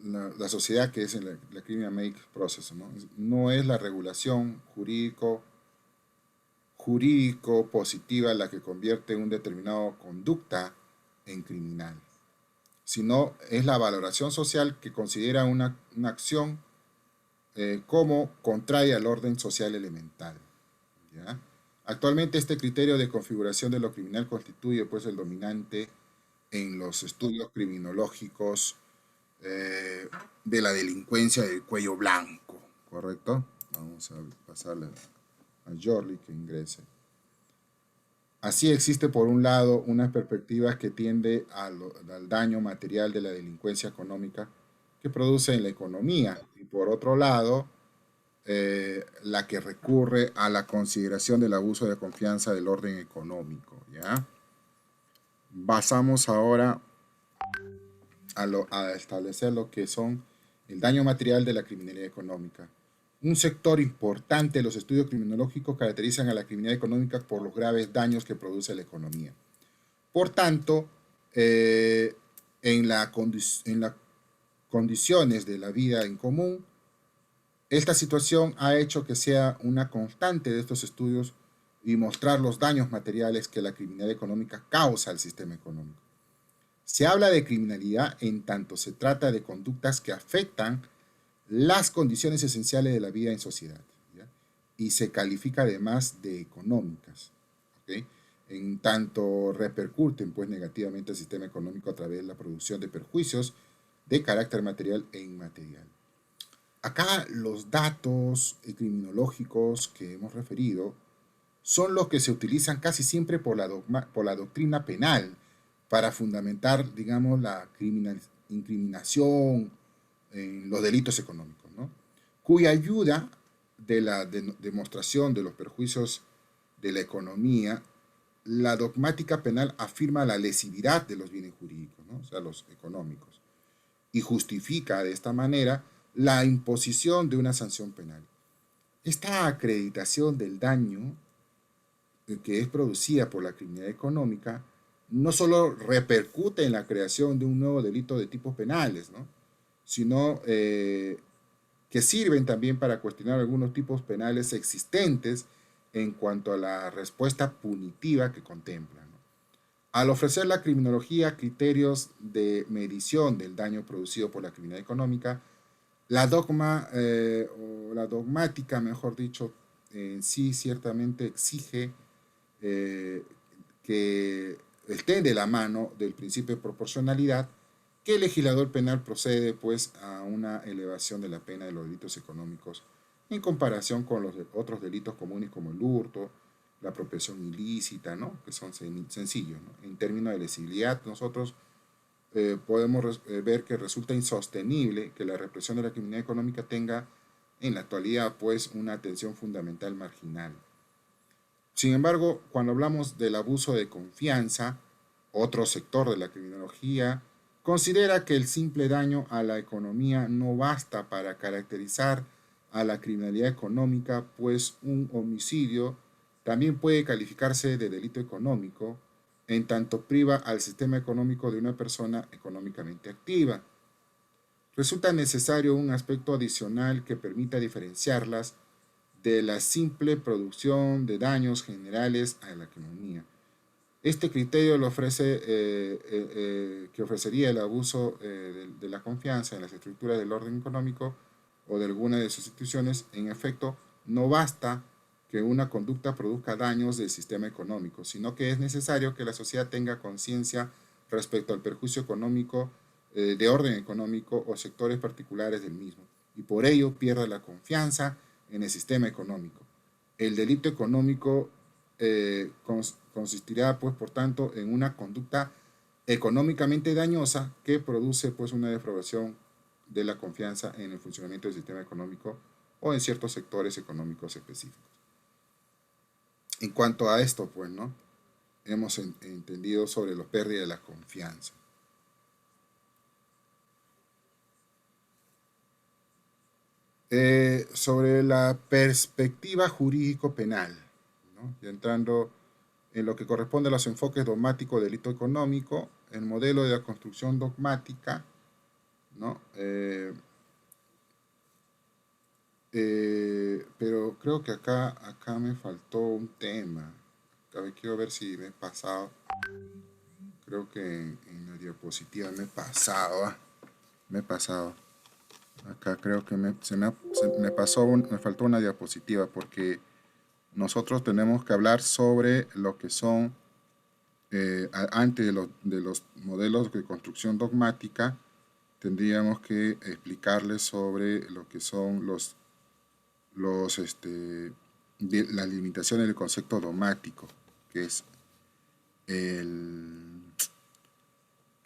la sociedad que es la criminal make process, ¿no? No es la regulación jurídico positiva la que convierte una determinada conducta en criminal, sino es la valoración social que considera una acción como contraria al orden social elemental, ¿ya? Actualmente este criterio de configuración de lo criminal constituye pues el dominante en los estudios criminológicos de la delincuencia del cuello blanco, ¿correcto? Vamos a pasarle a Jorli que ingrese. Así existe por un lado una perspectiva que tiende al daño material de la delincuencia económica que produce en la economía y por otro lado la que recurre a la consideración del abuso de confianza del orden económico, ¿ya? Basamos ahora a establecer lo que son el daño material de la criminalidad económica. Un sector importante de los estudios criminológicos caracterizan a la criminalidad económica por los graves daños que produce la economía. Por tanto, en las condiciones de la vida en común, esta situación ha hecho que sea una constante de estos estudios y mostrar los daños materiales que la criminalidad económica causa al sistema económico. Se habla de criminalidad en tanto se trata de conductas que afectan las condiciones esenciales de la vida en sociedad, ¿ya? Y se califica además de económicas, ¿okay? En tanto repercuten pues negativamente al sistema económico a través de la producción de perjuicios de carácter material e inmaterial. Acá los datos criminológicos que hemos referido son los que se utilizan casi siempre por la doctrina penal para fundamentar, digamos, la incriminación en los delitos económicos, ¿no? Cuya ayuda de la demostración de los perjuicios de la economía, la dogmática penal afirma la lesividad de los bienes jurídicos, ¿no? O sea, los económicos, y justifica de esta manera la imposición de una sanción penal. Esta acreditación del daño que es producida por la criminalidad económica no solo repercute en la creación de un nuevo delito de tipos penales, ¿no? Sino que sirven también para cuestionar algunos tipos penales existentes en cuanto a la respuesta punitiva que contemplan, ¿no? Al ofrecer la criminología criterios de medición del daño producido por la criminalidad económica, la dogmática, mejor dicho, en sí ciertamente exige que esté de la mano del principio de proporcionalidad, que el legislador penal procede pues a una elevación de la pena de los delitos económicos en comparación con los otros delitos comunes como el hurto, la apropiación ilícita, ¿no? Que son sencillos, ¿no? En términos de lesividad, nosotros podemos ver que resulta insostenible que la represión de la criminalidad económica tenga en la actualidad pues una atención fundamental marginal. Sin embargo, cuando hablamos del abuso de confianza, otro sector de la criminología considera que el simple daño a la economía no basta para caracterizar a la criminalidad económica, pues un homicidio también puede calificarse de delito económico en tanto priva al sistema económico de una persona económicamente activa. Resulta necesario un aspecto adicional que permita diferenciarlas de la simple producción de daños generales a la economía. Este criterio lo ofrece, que ofrecería el abuso de la confianza en las estructuras del orden económico o de alguna de sus instituciones. En efecto, no basta que una conducta produzca daños del sistema económico, sino que es necesario que la sociedad tenga conciencia respecto al perjuicio económico, de orden económico o sectores particulares del mismo, y por ello pierda la confianza en el sistema económico. El delito económico consistirá, pues, por tanto, en una conducta económicamente dañosa que produce, pues, una defraudación de la confianza en el funcionamiento del sistema económico o en ciertos sectores económicos específicos. En cuanto a esto, pues, ¿no? Hemos entendido sobre la pérdida de la confianza. Sobre la perspectiva jurídico-penal, ¿no? Y entrando en lo que corresponde a los enfoques dogmáticos del delito económico, el modelo de la construcción dogmática, ¿no? Pero creo que acá me faltó un tema. A ver, quiero ver si me he pasado. Creo que en la diapositiva me he pasado. Acá creo que me faltó una diapositiva porque nosotros tenemos que hablar sobre lo que son, antes de los modelos de construcción dogmática, tendríamos que explicarles sobre lo que son las limitaciones del concepto dogmático, que es el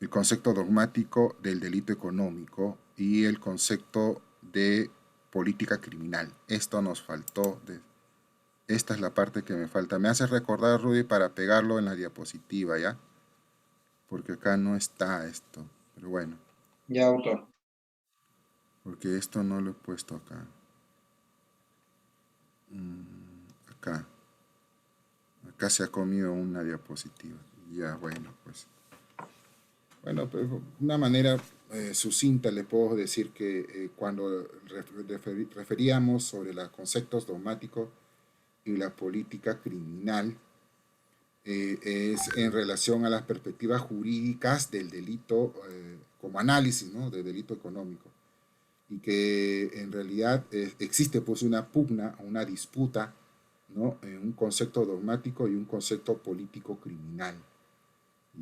concepto dogmático del delito económico y el concepto de política criminal. Esto nos faltó. Esta es la parte que me falta. Me hace recordar, Rudy, para pegarlo en la diapositiva, ¿ya? Porque acá no está esto. Pero bueno. Ya, autor. Porque esto no lo he puesto acá. Acá se ha comido una diapositiva. Ya, bueno, pues. Bueno, pues, de una manera sucinta le puedo decir que cuando referíamos sobre los conceptos dogmáticos y la política criminal, es en relación a las perspectivas jurídicas del delito, como análisis, ¿no?, de delito económico, y que en realidad existe pues una pugna, una disputa, ¿no?, en un concepto dogmático y un concepto político criminal.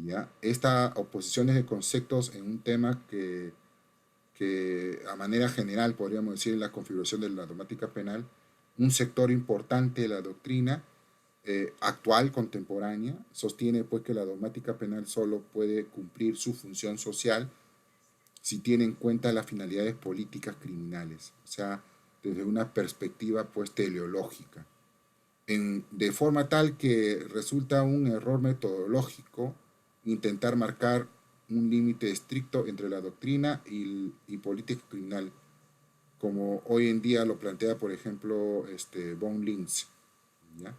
¿Ya? Estas oposiciones de conceptos en un tema que a manera general podríamos decir en la configuración de la dogmática penal, un sector importante de la doctrina actual, contemporánea, sostiene pues que la dogmática penal solo puede cumplir su función social si tiene en cuenta las finalidades políticas criminales, o sea, desde una perspectiva pues teleológica, de forma tal que resulta un error metodológico intentar marcar un límite estricto entre la doctrina y política criminal, como hoy en día lo plantea, por ejemplo, von Linz, ¿ya?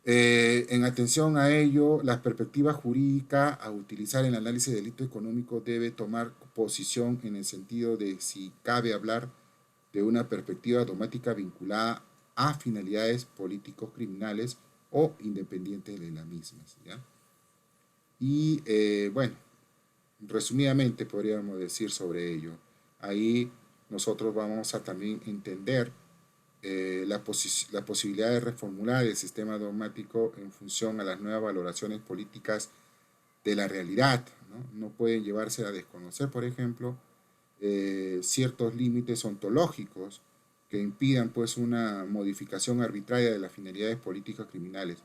En atención a ello, la perspectiva jurídica a utilizar en el análisis de delito económico debe tomar posición en el sentido de si cabe hablar de una perspectiva dogmática vinculada a finalidades políticos criminales o independientes de las mismas, ¿ya? Y bueno, resumidamente podríamos decir sobre ello. Ahí nosotros vamos a también entender la posibilidad de reformular el sistema dogmático en función a las nuevas valoraciones políticas de la realidad, ¿no? No pueden llevarse a desconocer, por ejemplo, ciertos límites ontológicos que impidan pues una modificación arbitraria de las finalidades políticas criminales.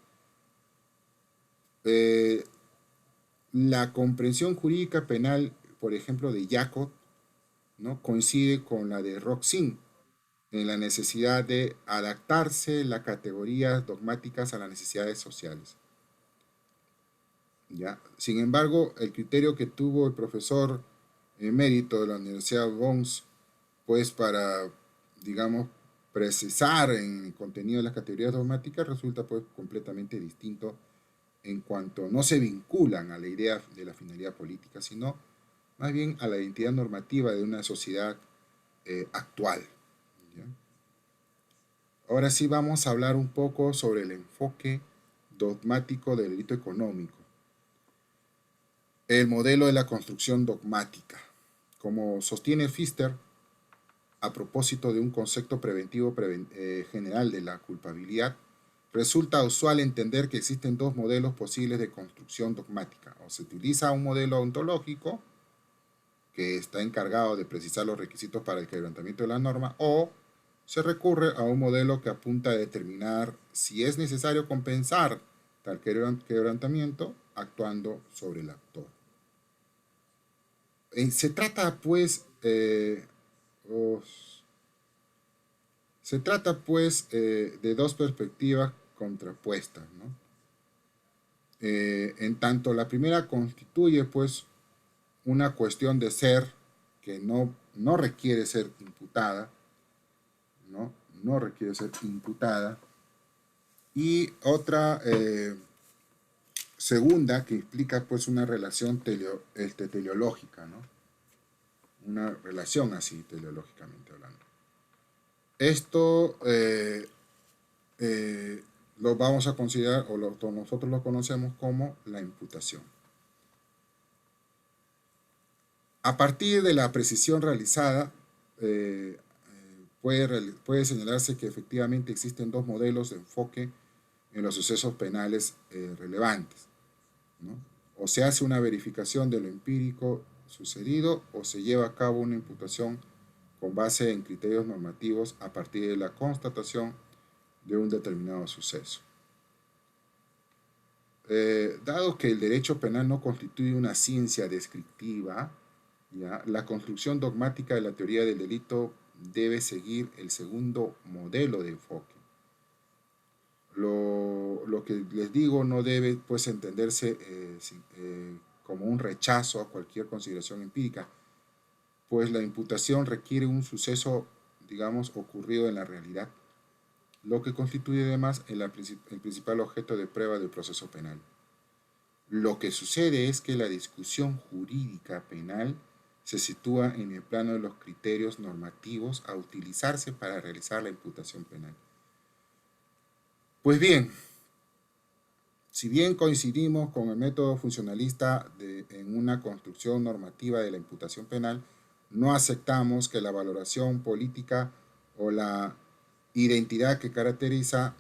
la comprensión jurídica penal, por ejemplo, de Jacob, ¿no?, coincide con la de Roxin en la necesidad de adaptarse las categorías dogmáticas a las necesidades sociales. ¿Ya? Sin embargo, el criterio que tuvo el profesor emérito de la Universidad de Bonn, pues para, digamos, precisar en el contenido de las categorías dogmáticas, resulta pues completamente distinto en cuanto no se vinculan a la idea de la finalidad política, sino más bien a la identidad normativa de una sociedad actual. ¿Ya? Ahora sí vamos a hablar un poco sobre el enfoque dogmático del delito económico. El modelo de la construcción dogmática. Como sostiene Pfister, a propósito de un concepto preventivo general de la culpabilidad, resulta usual entender que existen dos modelos posibles de construcción dogmática. O se utiliza un modelo ontológico, que está encargado de precisar los requisitos para el quebrantamiento de la norma, o se recurre a un modelo que apunta a determinar si es necesario compensar tal quebrantamiento actuando sobre el actor. Se trata pues de dos perspectivas contrapuestas, ¿no? En tanto la primera constituye pues una cuestión de ser que no requiere ser imputada, no requiere ser imputada, y otra segunda que implica pues una relación teleológica, ¿no? Una relación así teleológicamente hablando. Esto lo vamos a considerar, o nosotros lo conocemos como la imputación. A partir de la precisión realizada, puede señalarse que efectivamente existen dos modelos de enfoque en los sucesos penales relevantes, ¿no? O se hace una verificación de lo empírico sucedido, o se lleva a cabo una imputación con base en criterios normativos a partir de la constatación de un determinado suceso. Dado que el derecho penal no constituye una ciencia descriptiva, ¿ya?, la construcción dogmática de la teoría del delito debe seguir el segundo modelo de enfoque. Lo que les digo no debe pues entenderse como un rechazo a cualquier consideración empírica, pues la imputación requiere un suceso, digamos, ocurrido en la realidad, lo que constituye además el principal objeto de prueba del proceso penal. Lo que sucede es que la discusión jurídica penal se sitúa en el plano de los criterios normativos a utilizarse para realizar la imputación penal. Pues bien, si bien coincidimos con el método funcionalista en una construcción normativa de la imputación penal, no aceptamos que la valoración política o la identidad que caracteriza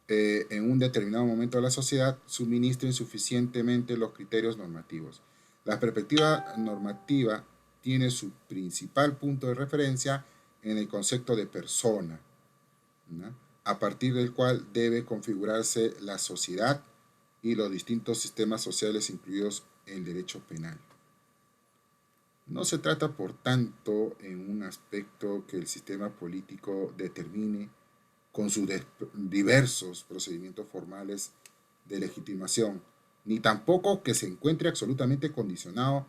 en un determinado momento de la sociedad suministren suficientemente los criterios normativos. La perspectiva normativa tiene su principal punto de referencia en el concepto de persona, ¿no?, a partir del cual debe configurarse la sociedad y los distintos sistemas sociales incluidos en el derecho penal. No se trata, por tanto, en un aspecto que el sistema político determine con sus diversos procedimientos formales de legitimación, ni tampoco que se encuentre absolutamente condicionado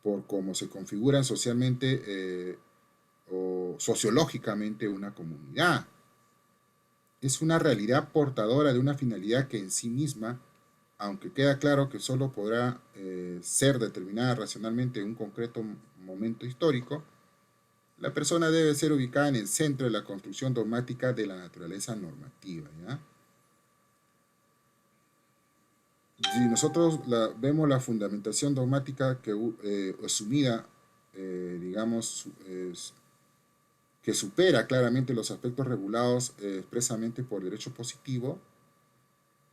por cómo se configuran socialmente o sociológicamente una comunidad. Es una realidad portadora de una finalidad que en sí misma, aunque queda claro que solo podrá ser determinada racionalmente en un concreto momento histórico, la persona debe ser ubicada en el centro de la construcción dogmática de la naturaleza normativa, ¿ya? Si nosotros vemos la fundamentación dogmática asumida, digamos, que supera claramente los aspectos regulados expresamente por derecho positivo,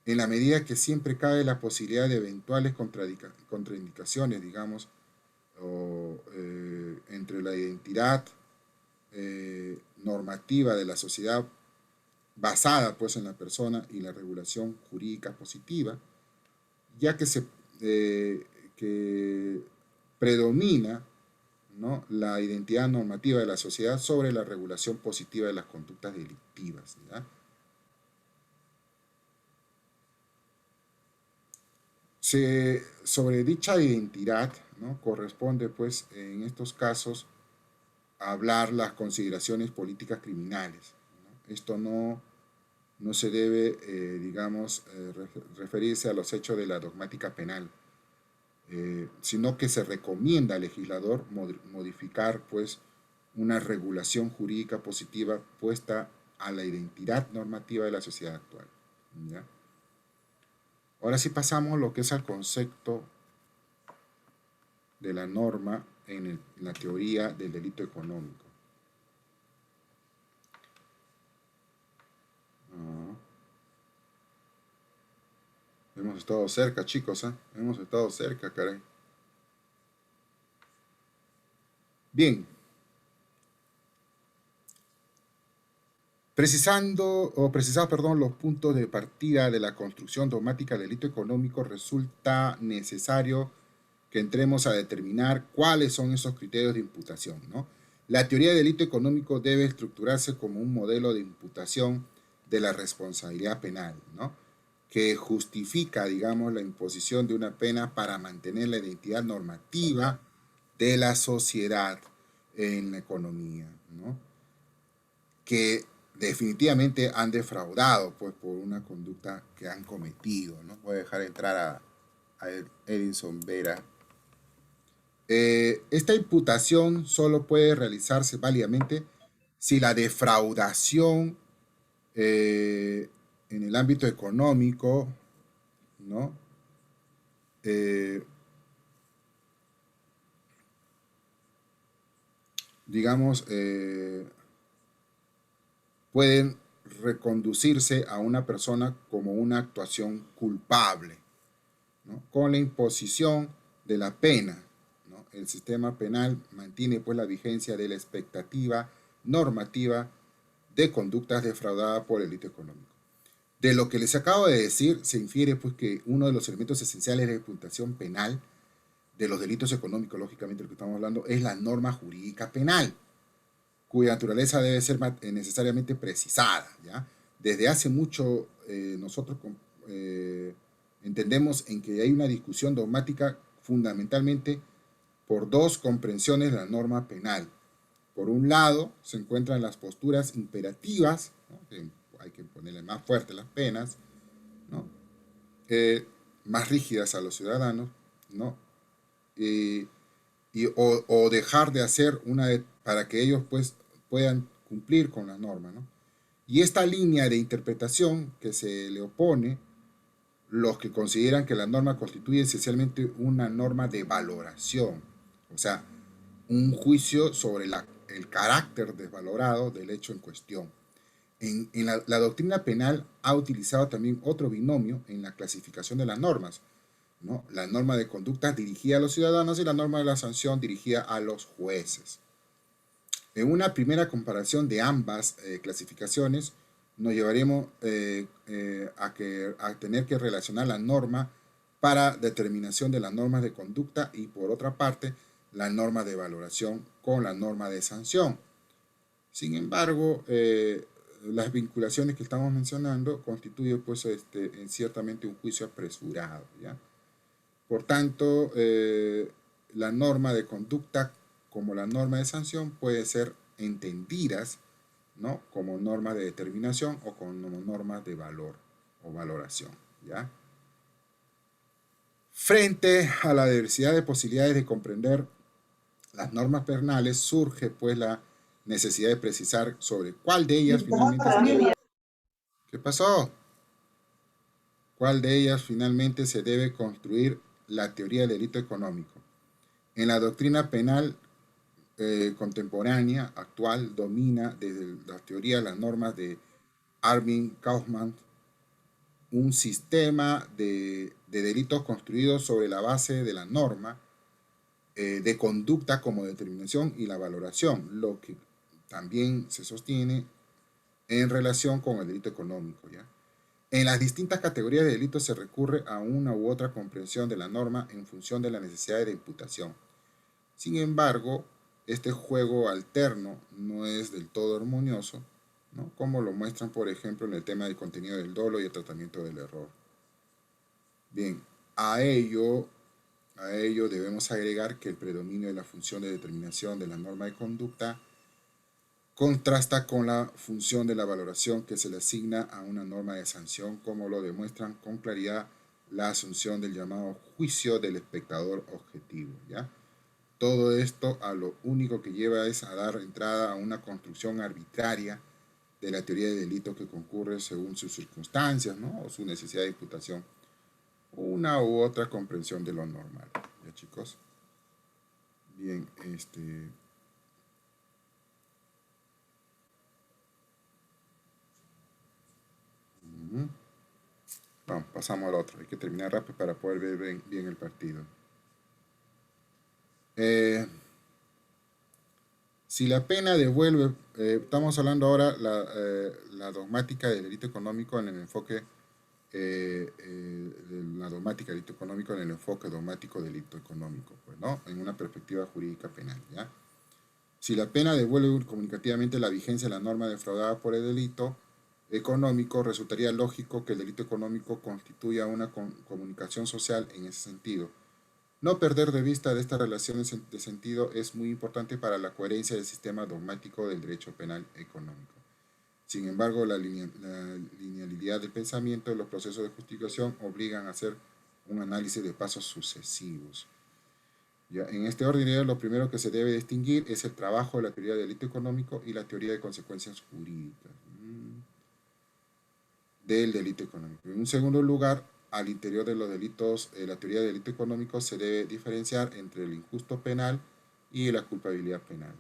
en la medida que siempre cabe la posibilidad de eventuales contraindicaciones, digamos, entre la identidad normativa de la sociedad basada pues en la persona y la regulación jurídica positiva, ya que que predomina, ¿no?, la identidad normativa de la sociedad sobre la regulación positiva de las conductas delictivas, ¿ya? Sobre dicha identidad, ¿no?, corresponde, pues, en estos casos, hablar las consideraciones políticas criminales, ¿no? Esto no se debe, digamos, referirse a los hechos de la dogmática penal, sino que se recomienda al legislador modificar, pues, una regulación jurídica positiva puesta a la identidad normativa de la sociedad actual, ¿ya? Ahora sí pasamos lo que es al concepto de la norma en la teoría del delito económico. Hemos estado cerca, chicos, ¿eh? Hemos estado cerca, caray. Bien. Precisar, los puntos de partida de la construcción dogmática del delito económico, resulta necesario que entremos a determinar cuáles son esos criterios de imputación, ¿no? La teoría del delito económico debe estructurarse como un modelo de imputación de la responsabilidad penal, ¿no?, que justifica, digamos, la imposición de una pena para mantener la identidad normativa de la sociedad en la economía, ¿no?, que definitivamente han defraudado, pues, por una conducta que han cometido, ¿no? Voy a dejar entrar a Edinson Vera. Esta imputación solo puede realizarse válidamente si la defraudación en el ámbito económico, ¿no?, digamos, pueden reconducirse a una persona como una actuación culpable, ¿no?, con la imposición de la pena, ¿no? El sistema penal mantiene, pues, la vigencia de la expectativa normativa de conductas defraudadas por el delito económico. De lo que les acabo de decir, se infiere, pues, que uno de los elementos esenciales de la imputación penal de los delitos económicos, lógicamente lo que estamos hablando, es la norma jurídica penal, cuya naturaleza debe ser necesariamente precisada, ¿ya? Desde hace mucho nosotros entendemos en que hay una discusión dogmática fundamentalmente por dos comprensiones de la norma penal. Por un lado, se encuentran las posturas imperativas, ¿no?, que hay que ponerle más fuerte las penas, ¿no?, más rígidas a los ciudadanos, ¿no?, o dejar de hacer para que ellos, pues, puedan cumplir con la norma, ¿no? Y esta línea de interpretación que se le opone, los que consideran que la norma constituye esencialmente una norma de valoración, o sea, un juicio sobre el carácter desvalorado del hecho en cuestión. La doctrina penal ha utilizado también otro binomio en la clasificación de las normas, ¿no?, la norma de conducta dirigida a los ciudadanos y la norma de la sanción dirigida a los jueces. En una primera comparación de ambas clasificaciones, nos llevaremos a tener que relacionar la norma para determinación de las normas de conducta y, por otra parte, la norma de valoración con la norma de sanción. Sin embargo, las vinculaciones que estamos mencionando constituyen, pues, ciertamente un juicio apresurado, ¿ya? Por tanto, la norma de conducta como la norma de sanción puede ser entendidas, ¿no?, como norma de determinación o como norma de valor o valoración, ¿ya? Frente a la diversidad de posibilidades de comprender las normas penales, surge, pues, la necesidad de precisar sobre cuál de ellas finalmente se debe... ¿Qué pasó? ¿Cuál de ellas finalmente se debe construir la teoría del delito económico? En la doctrina penal contemporánea, actual, domina desde la teoría de las normas de Armin Kaufmann un sistema de delitos construidos sobre la base de la norma de conducta como determinación y la valoración, lo que también se sostiene en relación con el delito económico, ¿ya? En las distintas categorías de delitos se recurre a una u otra comprensión de la norma en función de las necesidades de imputación. Sin embargo, este juego alterno no es del todo armonioso, ¿no? Como lo muestran, por ejemplo, en el tema del contenido del dolo y el tratamiento del error. Bien, a ello debemos agregar que el predominio de la función de determinación de la norma de conducta contrasta con la función de la valoración que se le asigna a una norma de sanción, como lo demuestran con claridad la asunción del llamado juicio del espectador objetivo, ¿ya? Todo esto a lo único que lleva es a dar entrada a una construcción arbitraria de la teoría de delito que concurre según sus circunstancias, ¿no? O su necesidad de imputación, una u otra comprensión de lo normal, ¿ya, chicos? Bien, Vamos, pasamos al otro. Hay que terminar rápido para poder ver bien el partido. Si la pena devuelve, estamos hablando ahora la dogmática del delito económico en el enfoque, la dogmática del delito económico en el enfoque dogmático del delito económico, pues, ¿no? En una perspectiva jurídica penal, ¿ya? Si la pena devuelve comunicativamente la vigencia de la norma defraudada por el delito económico, resultaría lógico que el delito económico constituya una comunicación social en ese sentido. No perder de vista de estas relaciones de sentido es muy importante para la coherencia del sistema dogmático del derecho penal económico. Sin embargo, la linealidad del pensamiento de los procesos de justificación obligan a hacer un análisis de pasos sucesivos. Ya, en este orden, lo primero que se debe distinguir es el trabajo de la teoría del delito económico y la teoría de consecuencias jurídicas del delito económico. En un segundo lugar, al interior de los delitos, la teoría del delito económico se debe diferenciar entre el injusto penal y la culpabilidad penal.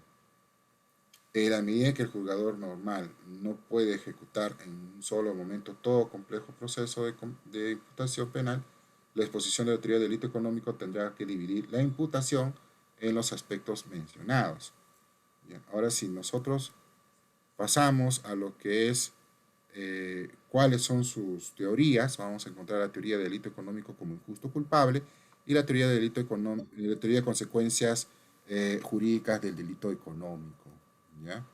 En la medida que el juzgador normal no puede ejecutar en un solo momento todo complejo proceso de imputación penal, la exposición de la teoría del delito económico tendrá que dividir la imputación en los aspectos mencionados. Bien, ahora si nosotros pasamos a lo que es cuáles son sus teorías, vamos a encontrar la teoría del delito económico como injusto culpable y la teoría del delito económico, la teoría de consecuencias jurídicas del delito económico, ¿ya?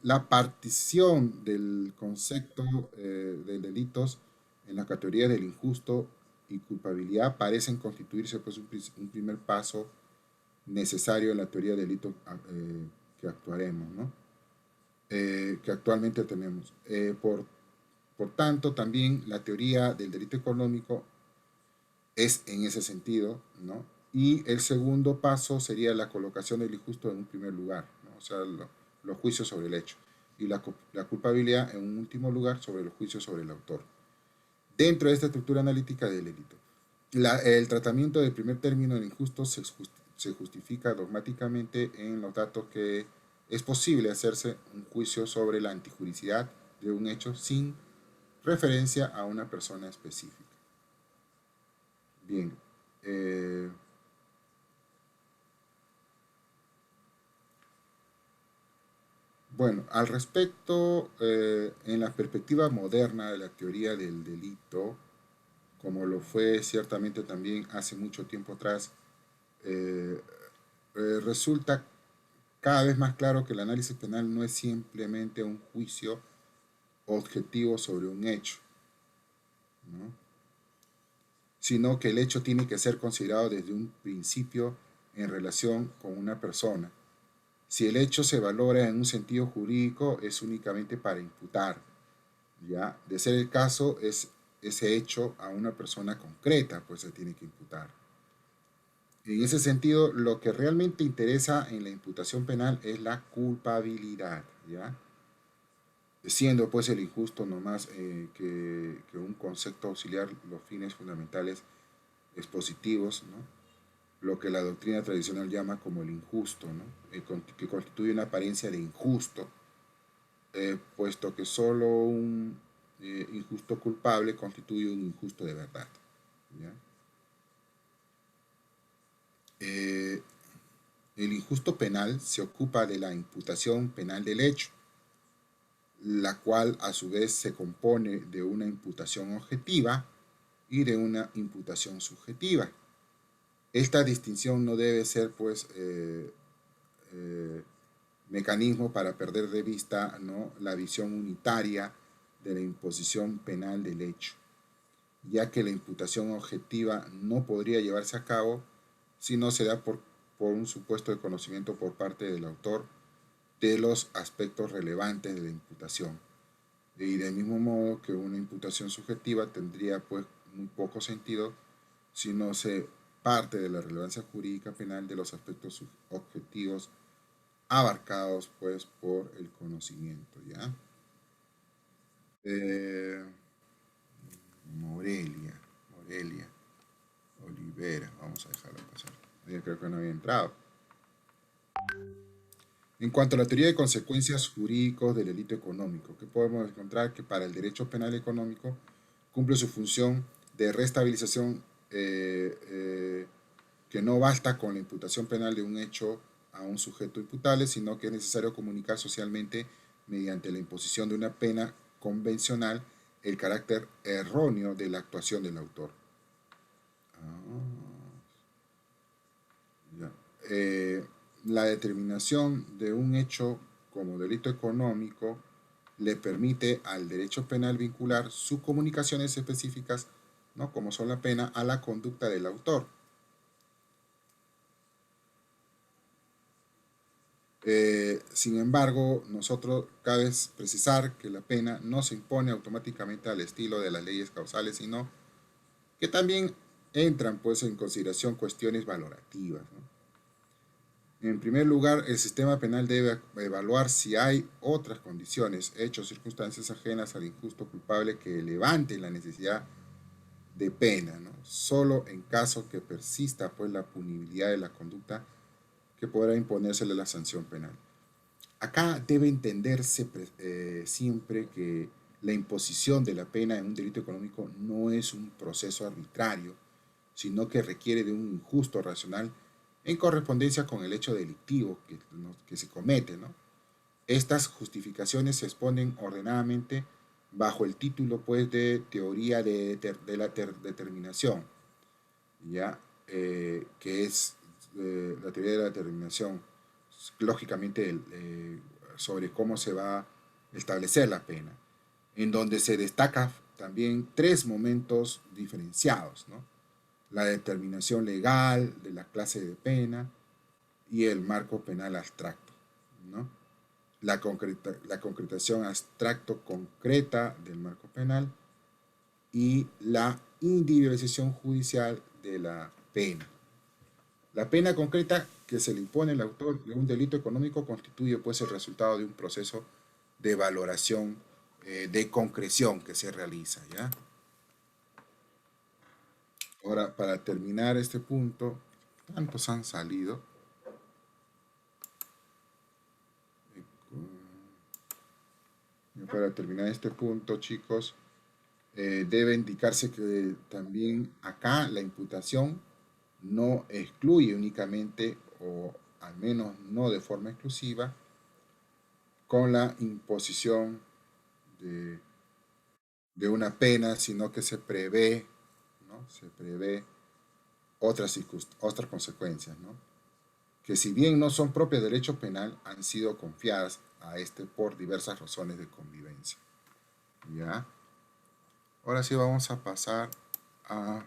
La partición del concepto de delitos en la categoría del injusto y culpabilidad parecen constituirse pues, un primer paso necesario en la teoría del delito que actuaremos, ¿no? Que actualmente tenemos. Por tanto, también la teoría del delito económico es en ese sentido, ¿no? Y el segundo paso sería la colocación del injusto en un primer lugar, ¿no? O sea, los juicios sobre el hecho. Y la culpabilidad en un último lugar sobre los juicios sobre el autor. Dentro de esta estructura analítica del delito, el tratamiento del primer término del injusto se justifica dogmáticamente en los datos que es posible hacerse un juicio sobre la antijuricidad de un hecho sin referencia a una persona específica. Bien. Bueno, al respecto, en la perspectiva moderna de la teoría del delito, como lo fue ciertamente también hace mucho tiempo atrás, resulta cada vez más claro que el análisis penal no es simplemente un juicio objetivo sobre un hecho, ¿no? Sino que el hecho tiene que ser considerado desde un principio en relación con una persona. Si el hecho se valora en un sentido jurídico, es únicamente para imputar, ¿ya? De ser el caso, es ese hecho a una persona concreta, pues se tiene que imputar. En ese sentido, lo que realmente interesa en la imputación penal es la culpabilidad, ¿ya? Siendo pues el injusto no más que un concepto auxiliar, los fines fundamentales expositivos, ¿no? Lo que la doctrina tradicional llama como el injusto, ¿no? Que constituye una apariencia de injusto, puesto que solo un injusto culpable constituye un injusto de verdad, ¿ya? El injusto penal se ocupa de la imputación penal del hecho, la cual a su vez se compone de una imputación objetiva y de una imputación subjetiva. Esta distinción no debe ser, pues, mecanismo para perder de vista, ¿no?, la visión unitaria de la imposición penal del hecho, ya que la imputación objetiva no podría llevarse a cabo si no se da por un supuesto de conocimiento por parte del autor de los aspectos relevantes de la imputación. Y del mismo modo que una imputación subjetiva tendría, pues, muy poco sentido si no se parte de la relevancia jurídica penal de los aspectos objetivos abarcados, pues, por el conocimiento, ¿ya? Morelia, Olivera, vamos a dejarlo pasar. Yo creo que no había entrado. En cuanto a la teoría de consecuencias jurídicos del delito económico, que podemos encontrar que para el derecho penal económico cumple su función de restabilización, que no basta con la imputación penal de un hecho a un sujeto imputable, sino que es necesario comunicar socialmente, mediante la imposición de una pena convencional, el carácter erróneo de la actuación del autor. La determinación de un hecho como delito económico le permite al derecho penal vincular sus comunicaciones específicas, ¿no?, como son la pena, a la conducta del autor. Sin embargo, cabe precisar que la pena no se impone automáticamente al estilo de las leyes causales, sino que también entran, pues, en consideración cuestiones valorativas, ¿no? En primer lugar, el sistema penal debe evaluar si hay otras condiciones, hechos, circunstancias ajenas al injusto culpable que levanten la necesidad de pena, ¿no? Solo en caso que persista, pues, la punibilidad de la conducta, que podrá imponérsele la sanción penal. Acá debe entenderse siempre que la imposición de la pena en un delito económico no es un proceso arbitrario, sino que requiere de un injusto racional en correspondencia con el hecho delictivo que se comete, ¿no? Estas justificaciones se exponen ordenadamente bajo el título, pues, de teoría de la determinación, ¿ya? Que es la teoría de la determinación, lógicamente, sobre cómo se va a establecer la pena, en donde se destaca también 3 momentos diferenciados, ¿no? La determinación legal de la clase de pena y el marco penal abstracto, ¿no? La concretación abstracto-concreta del marco penal y la individualización judicial de la pena. La pena concreta que se le impone al autor de un delito económico constituye, pues, el resultado de un proceso de valoración, de concreción que se realiza, ¿ya? Ahora, para terminar este punto, tantos han salido. Para terminar este punto, chicos, debe indicarse que también acá la imputación no excluye únicamente, o al menos no de forma exclusiva, con la imposición de una pena, sino que se prevé, ¿no?, otras consecuencias, ¿no?, que si bien no son propias de derecho penal, han sido confiadas a este por diversas razones de convivencia. ¿Ya? Ahora sí vamos a pasar a...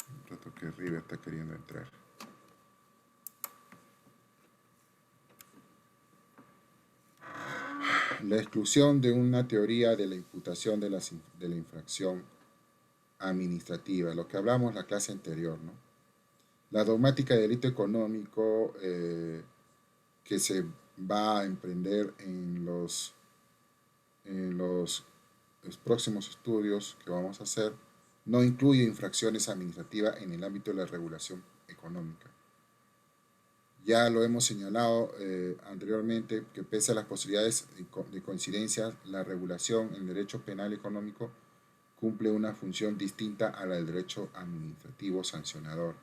Un rato que River está queriendo entrar. La exclusión de una teoría de la imputación de la infracción administrativa, lo que hablamos la clase anterior, ¿no? La dogmática de delito económico que se va a emprender en los próximos estudios que vamos a hacer no incluye infracciones administrativas en el ámbito de la regulación económica. Ya lo hemos señalado anteriormente, que pese a las posibilidades de coincidencia, la regulación en derecho penal económico cumple una función distinta a la del derecho administrativo sancionador.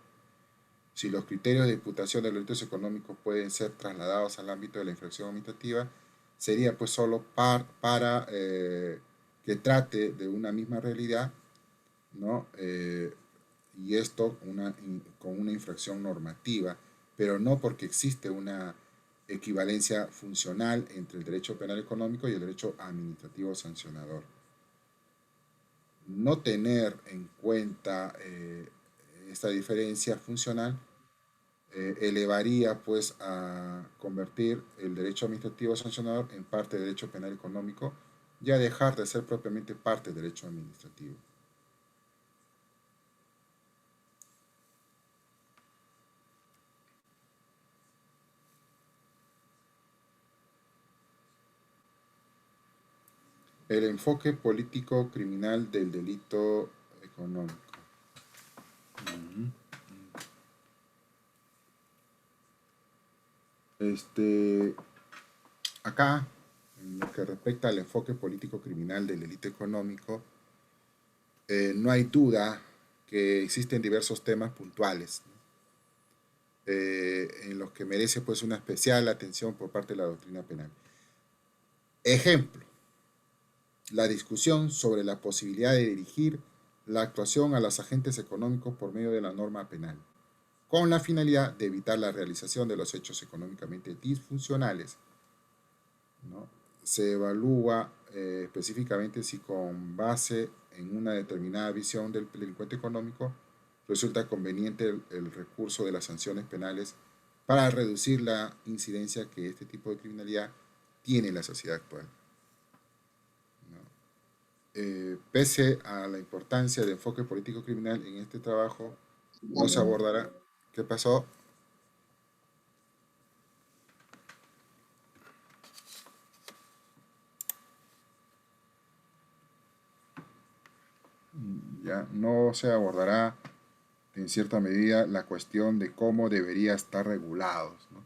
si los criterios de imputación de los delitos económicos pueden ser trasladados al ámbito de la infracción administrativa, sería pues solo para que trate de una misma realidad, ¿no? Y esto con una infracción normativa, pero no porque existe una equivalencia funcional entre el derecho penal económico y el derecho administrativo sancionador. No tener en cuenta esta diferencia funcional elevaría pues a convertir el derecho administrativo sancionador en parte del derecho penal económico y a dejar de ser propiamente parte del derecho administrativo. El enfoque político criminal del delito económico. Acá, en lo que respecta al enfoque político criminal del delito económico, no hay duda que existen diversos temas puntuales, ¿no? En los que merece pues una especial atención por parte de la doctrina penal. Ejemplo, la discusión sobre la posibilidad de dirigir la actuación a los agentes económicos por medio de la norma penal, con la finalidad de evitar la realización de los hechos económicamente disfuncionales, ¿no? Se evalúa específicamente si con base en una determinada visión del delincuente económico resulta conveniente el recurso de las sanciones penales para reducir la incidencia que este tipo de criminalidad tiene en la sociedad actual. Pese a la importancia del enfoque político criminal en este trabajo, no se abordará. ¿Qué pasó? Ya no se abordará en cierta medida la cuestión de cómo debería estar regulados, ¿no?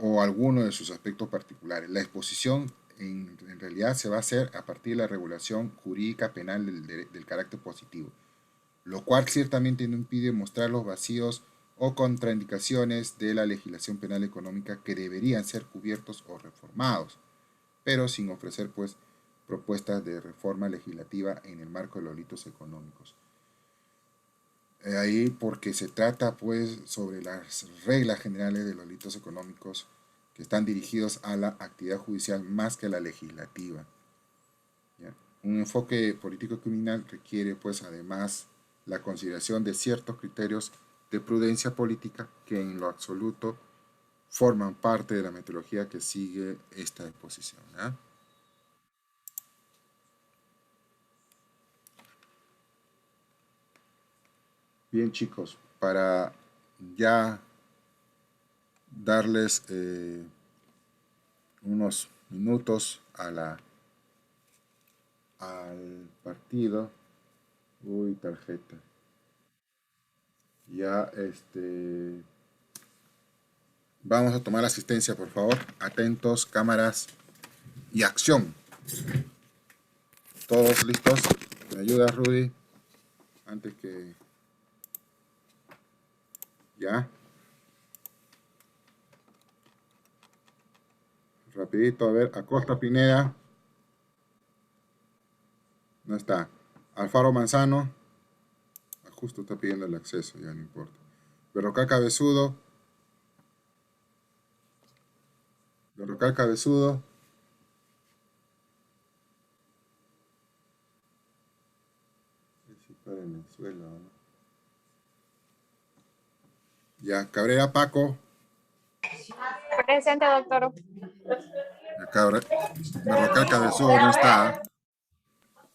O alguno de sus aspectos particulares. La exposición en realidad se va a hacer a partir de la regulación jurídica penal del carácter positivo, lo cual ciertamente no impide mostrar los vacíos o contraindicaciones de la legislación penal económica que deberían ser cubiertos o reformados, pero sin ofrecer pues propuestas de reforma legislativa en el marco de los delitos económicos. Ahí porque se trata pues sobre las reglas generales de los delitos económicos que están dirigidos a la actividad judicial más que a la legislativa, ¿ya? Un enfoque político criminal requiere pues además la consideración de ciertos criterios de prudencia política que en lo absoluto forman parte de la metodología que sigue esta exposición, ¿ya? Bien, chicos, para ya darles unos minutos al partido. Uy, tarjeta. Ya, vamos a tomar asistencia, por favor. Atentos, cámaras y acción. ¿Todos listos? ¿Me ayudas, Rudy? Antes que... ¿Ya? Rapidito, a ver, Acosta Pineda. No está. Alfaro Manzano. Justo está pidiendo el acceso, ya no importa. Berrocal Cabezudo. Berrocal Cabezudo. En el suelo, ¿no? Ya, Cabrera Paco. Presente, doctor. Berrocal Cabezudo no está.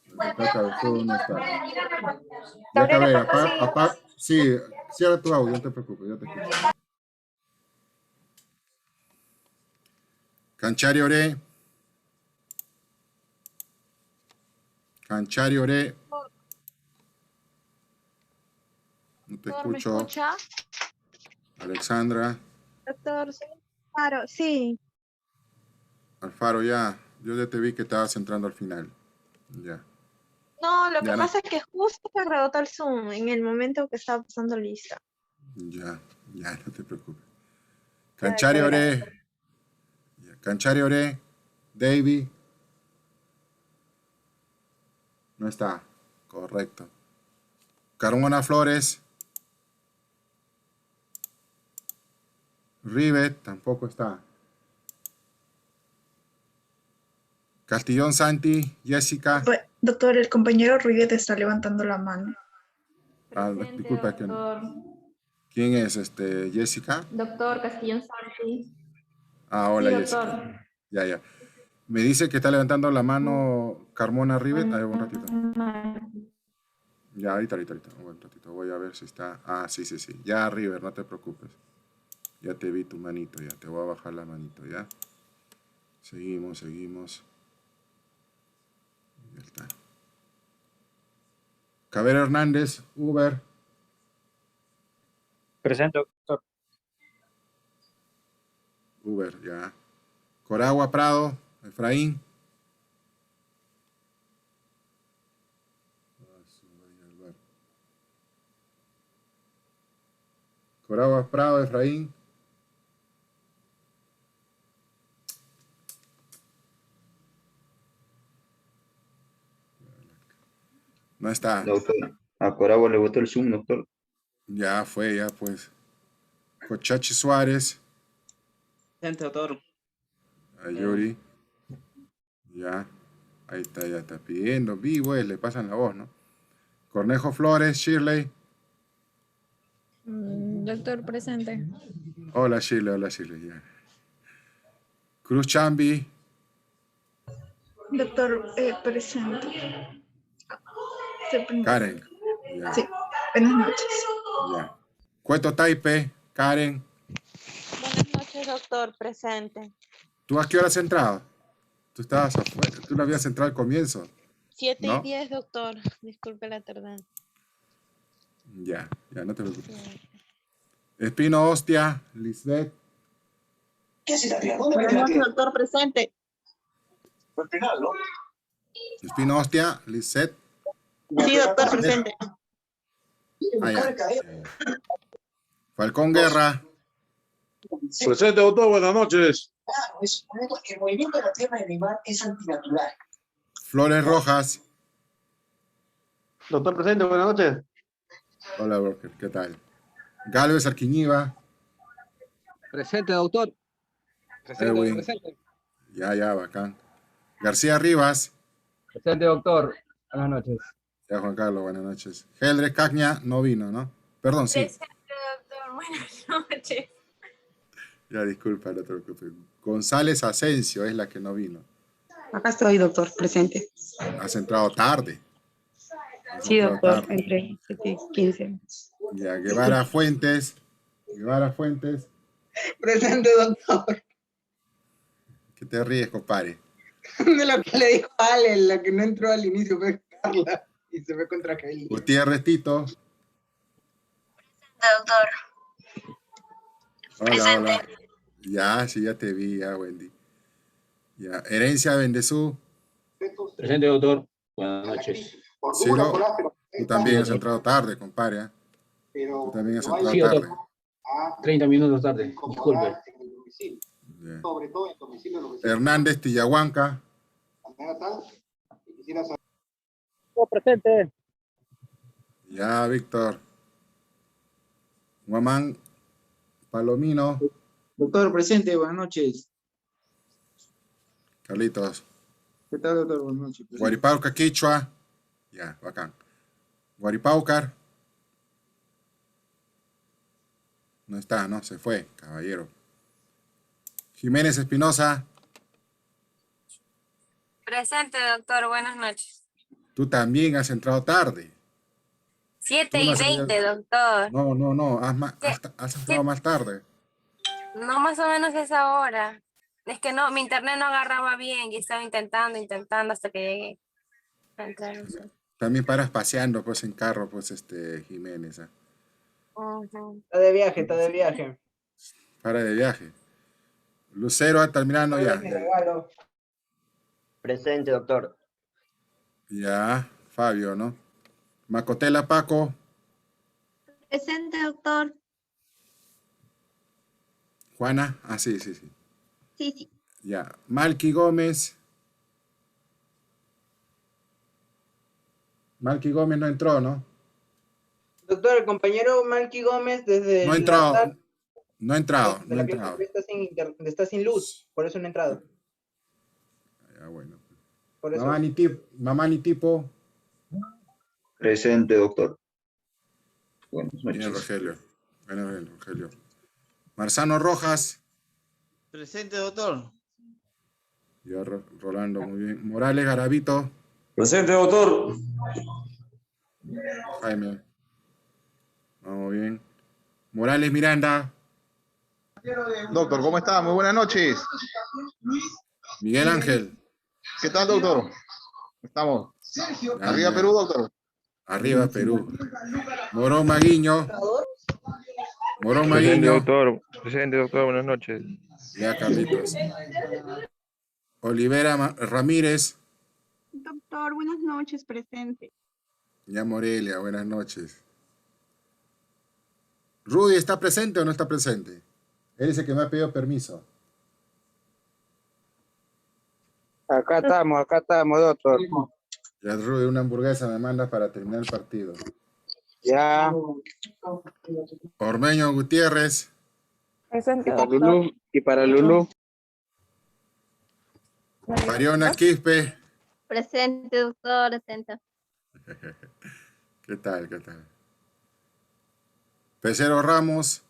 Berrocal Cabezudo no está. Ya, Cabrera, sí, cierra tu audio, no te preocupes, yo te escucho. Canchari Oré. Canchari Oré. No te escucho. ¿Me escucha? Alexandra. Doctor, soy Alfaro, sí. Alfaro, ya. Yo ya te vi que estabas entrando al final. Ya. No, lo que Ya no. pasa es que justo me rebotó el Zoom en el momento que estaba pasando lista. Ya, no te preocupes. Ay, Canchari qué Ore. Ya, Canchari Ore. Davy. No está. Correcto. Carmona Flores. Rivet tampoco está. Castillón Santi, Jessica. Doctor, el compañero Ruiz está levantando la mano. Disculpa, ¿quién es Jessica? Doctor Castillón Santi. Hola Sí, Jessica. doctor. Ya. Me dice que está levantando la mano Carmona Rivet. A ver, un ratito. Ya, ahorita. Un buen ratito. Voy a ver si está. Sí. Ya, River, no te preocupes. Ya te vi tu manito, ya. Te voy a bajar la manito, ya. Seguimos. Ya está. Cabrera Hernández, Uber. Presente, doctor. Uber, ya. Coragua Prado, Efraín. Coragua Prado, Efraín. No está. Doctor, a Coragua le botó el Zoom, doctor. Ya fue, ya pues. Cochachi Suárez. Presente, doctor. Ayuri. Ya. Ahí está, ya está pidiendo. Vivo, le pasan la voz, ¿no? Cornejo Flores, Shirley. Doctor, presente. Hola Shirley, ya. Cruz Chambi. Doctor, presente. Karen. Ya. Sí, buenas noches. Ya. Cueto Taipe, Karen. Buenas noches, doctor, presente. ¿Tú a qué hora has entrado? Tú estabas afuera. Tú no habías entrado al comienzo. 7:10, doctor. Disculpe la tardanza. Ya, no te preocupes. Espino Hostia, Lisbeth. ¿Qué hace la tía? ¿Dónde Buenas noches, doctor, presente. Fue el penal, ¿no? Espino Hostia, Lisbeth. Sí, doctor, presente. Ya. Falcón Guerra. Presente, doctor, buenas noches. Claro, el movimiento de la tierra de Neymar es antinatural. Flores Rojas. Doctor, presente, buenas noches. Hola, Broker, ¿qué tal? Galvez Arquiñiva. Presente, doctor. Erwin. Presente. Ya, bacán. García Rivas. Presente, doctor. Buenas noches. Ya, Juan Carlos, buenas noches. Heldre Cagna no vino, ¿no? Perdón, sí. Presente, doctor. Buenas noches. Ya, disculpa, no te preocupes. González Asensio es la que no vino. Acá estoy, doctor, presente. Has entrado tarde. Sí, doctor, entre 7:15. Ya, Guevara Fuentes. Presente, doctor. ¿Qué te ríes, compadre? De lo que le dijo Ale, la que no entró al inicio fue Carla y se fue contra Kelly. Gutiérrez Tito. Doctor. Hola. Ya, sí, ya te vi, ya, Wendy. Ya, Herencia Bendezú. Presente, doctor. Buenas noches. Ciro, tú también has entrado tarde, compadre. ¿Eh? Tú también has entrado Sí, tarde. doctor. 30 minutos tarde. Disculpe. Ya. Hernández Tillahuanca. Presente. Ya, Víctor. Guamán Palomino. Doctor, presente, buenas noches. Carlitos. ¿Qué tal, doctor? Buenas noches. presente. Guaripauca Quichua. Ya, bacán. Guaripaucar. No está, ¿no? Se fue, caballero. Jiménez Espinosa. Presente, doctor. Buenas noches. Tú también has entrado tarde. 7:20, doctor. No. Has entrado más tarde. No más o menos esa hora. Es que no, mi internet no agarraba bien y estaba intentando hasta que llegué a entrar. También paras paseando, pues, en carro, pues, Jiménez. ¿Eh? Ujú. Está de viaje. Para de viaje. Lucero ha terminado ya. Presente, doctor. Ya. Fabio, ¿no? Macotela Paco. Presente, doctor. Juana. Ah, sí. Sí, sí. Ya. Malky Gómez. Malky Gómez no entró, ¿no? Doctor, el compañero Malky Gómez desde No ha la entrado. tarde No ha entrado. de No ha la clase entrado. está sin luz, por eso no ha entrado. Ya, bueno. Por eso. Mamá ni tipo. Presente, doctor. Buenas Bien, noches. Rogelio. Bien, Rogelio. Marzano Rojas. Presente, doctor. Ya, Rolando, muy bien. Morales Garavito. Presente, doctor. Jaime. Vamos bien. Morales Miranda. Doctor, ¿cómo está? Muy buenas noches. Miguel Ángel. ¿Qué tal, doctor? Estamos. Ya, Arriba ya. Perú, doctor. Arriba Perú. Morón Maguiño. Morón Presente, Maguiño. doctor. Presente, doctor. Buenas noches. Ya, Carlitos. Olivera Ramírez. Doctor, buenas noches, presente. Ya, Morelia, buenas noches. Rudy, ¿está presente o no está presente? Él es el que me ha pedido permiso. Acá estamos, doctor. Ya, Rudy, una hamburguesa me manda para terminar el partido. Ya. Ormeño Gutiérrez. Presente, Y para Lulú. Mariona Quispe. Presente, doctor, presente. ¿Qué tal? Pecero Ramos.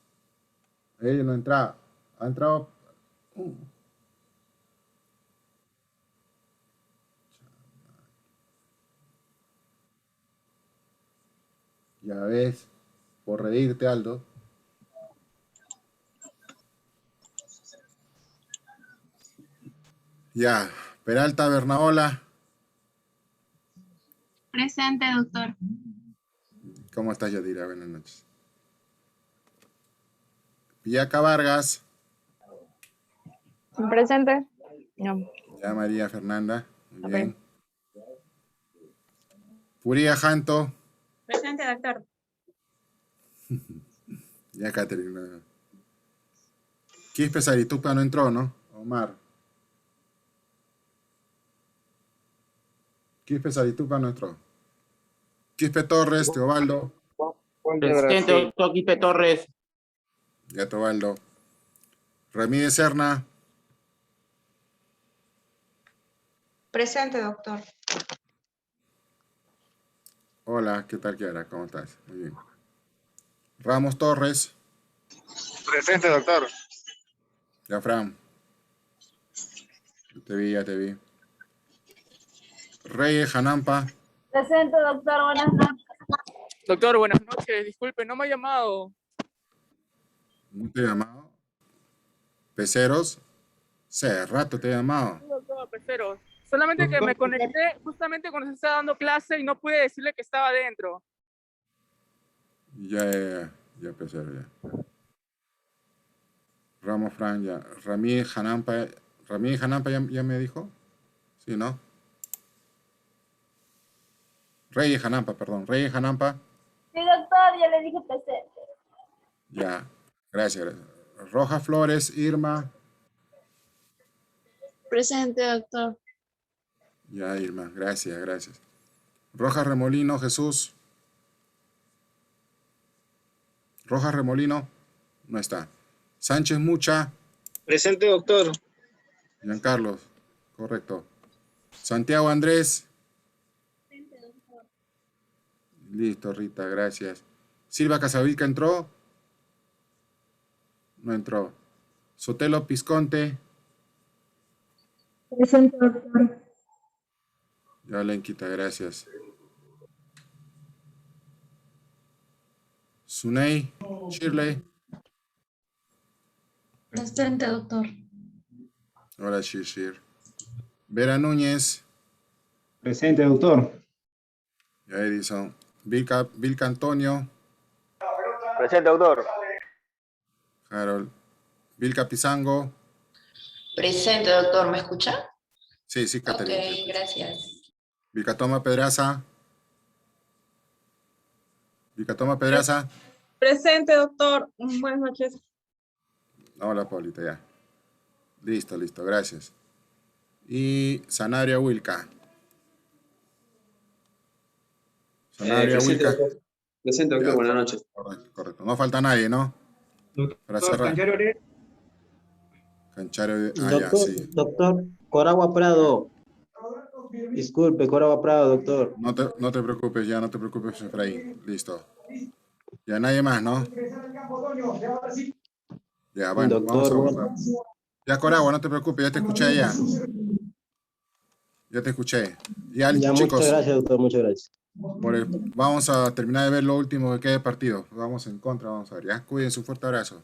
Ella no entra. Ha entrado. Ya ves, por reírte, Aldo. Ya, Peralta Bernaola. Presente, doctor. ¿Cómo estás, Yadira? Buenas noches. Villaca Vargas. Presente. No. Ya, María Fernanda. Muy bien. Puría Janto. Presente, doctor. Ya, Caterina. Quispe Saritupa no entró, ¿no? Omar. Quispe Saritupa no entró. Quispe Torres, Teobaldo. Presente, doctor Quispe Torres. Ya, Teobaldo. Ramírez Serna. Presente, doctor. Hola, ¿qué tal, Kiara? ¿Cómo estás? Muy bien. Ramos Torres. Presente, doctor. Ya, Fran. Ya te vi. Reyes Janampa. Presente, doctor. Buenas noches. Doctor, buenas noches. Disculpe, no me ha llamado. ¿No te he llamado? Peceros. Hace rato te he llamado. Doctor, pecero. Solamente que me conecté justamente cuando se estaba dando clase y no pude decirle que estaba adentro. Ya, Pecero, ya. Ramos Fran, ya. Ramírez Janampa ya me dijo. Sí, ¿no? Reyes Janampa. Sí, doctor, ya le dije presente. Ya, gracias. Rojas Flores, Irma. Presente, doctor. Ya, Irma, gracias. Rojas Remolino, Jesús. Rojas Remolino, no está. Sánchez Mucha. Presente, doctor. Giancarlos, correcto. Santiago Andrés. Listo, Rita, gracias. Silva Casavilca entró. No entró. Sotelo Pisconte. Presente, doctor. Ya, Lenquita, gracias. Suney, Shirley. Presente, doctor. Hola, Shir. Vera Núñez. Presente, doctor. Ya, Edison. Vilca Antonio. Presente, doctor. Harold. Vilca Pizango. Presente, doctor. ¿Me escucha? Sí, Caterina. Ok, gracias. Vilca Toma Pedraza. Vicatoma Pedraza. Presente, doctor. Buenas noches. Hola, Paulita, ya. Listo, gracias. Y Sanabria Wilca. Sanabria Wilca. Presente, doctor. Buenas noches. Correcto. No falta nadie, ¿no? Para cerrar. Cancharo. Ya, sí. Doctor, Coragua Prado. Disculpe, Coragua Prado, doctor. No te preocupes, ya no te preocupes, Efraín. Listo. Ya nadie más, ¿no? Ya, bueno, Doctor, vamos a... Ya, Coragua, no te preocupes, ya te escuché ya. Ya te escuché. Ya, chicos. Muchas gracias, doctor, muchas gracias. Vamos a terminar de ver lo último que queda de partido. Vamos en contra, vamos a ver. Ya, cuídense, un fuerte abrazo.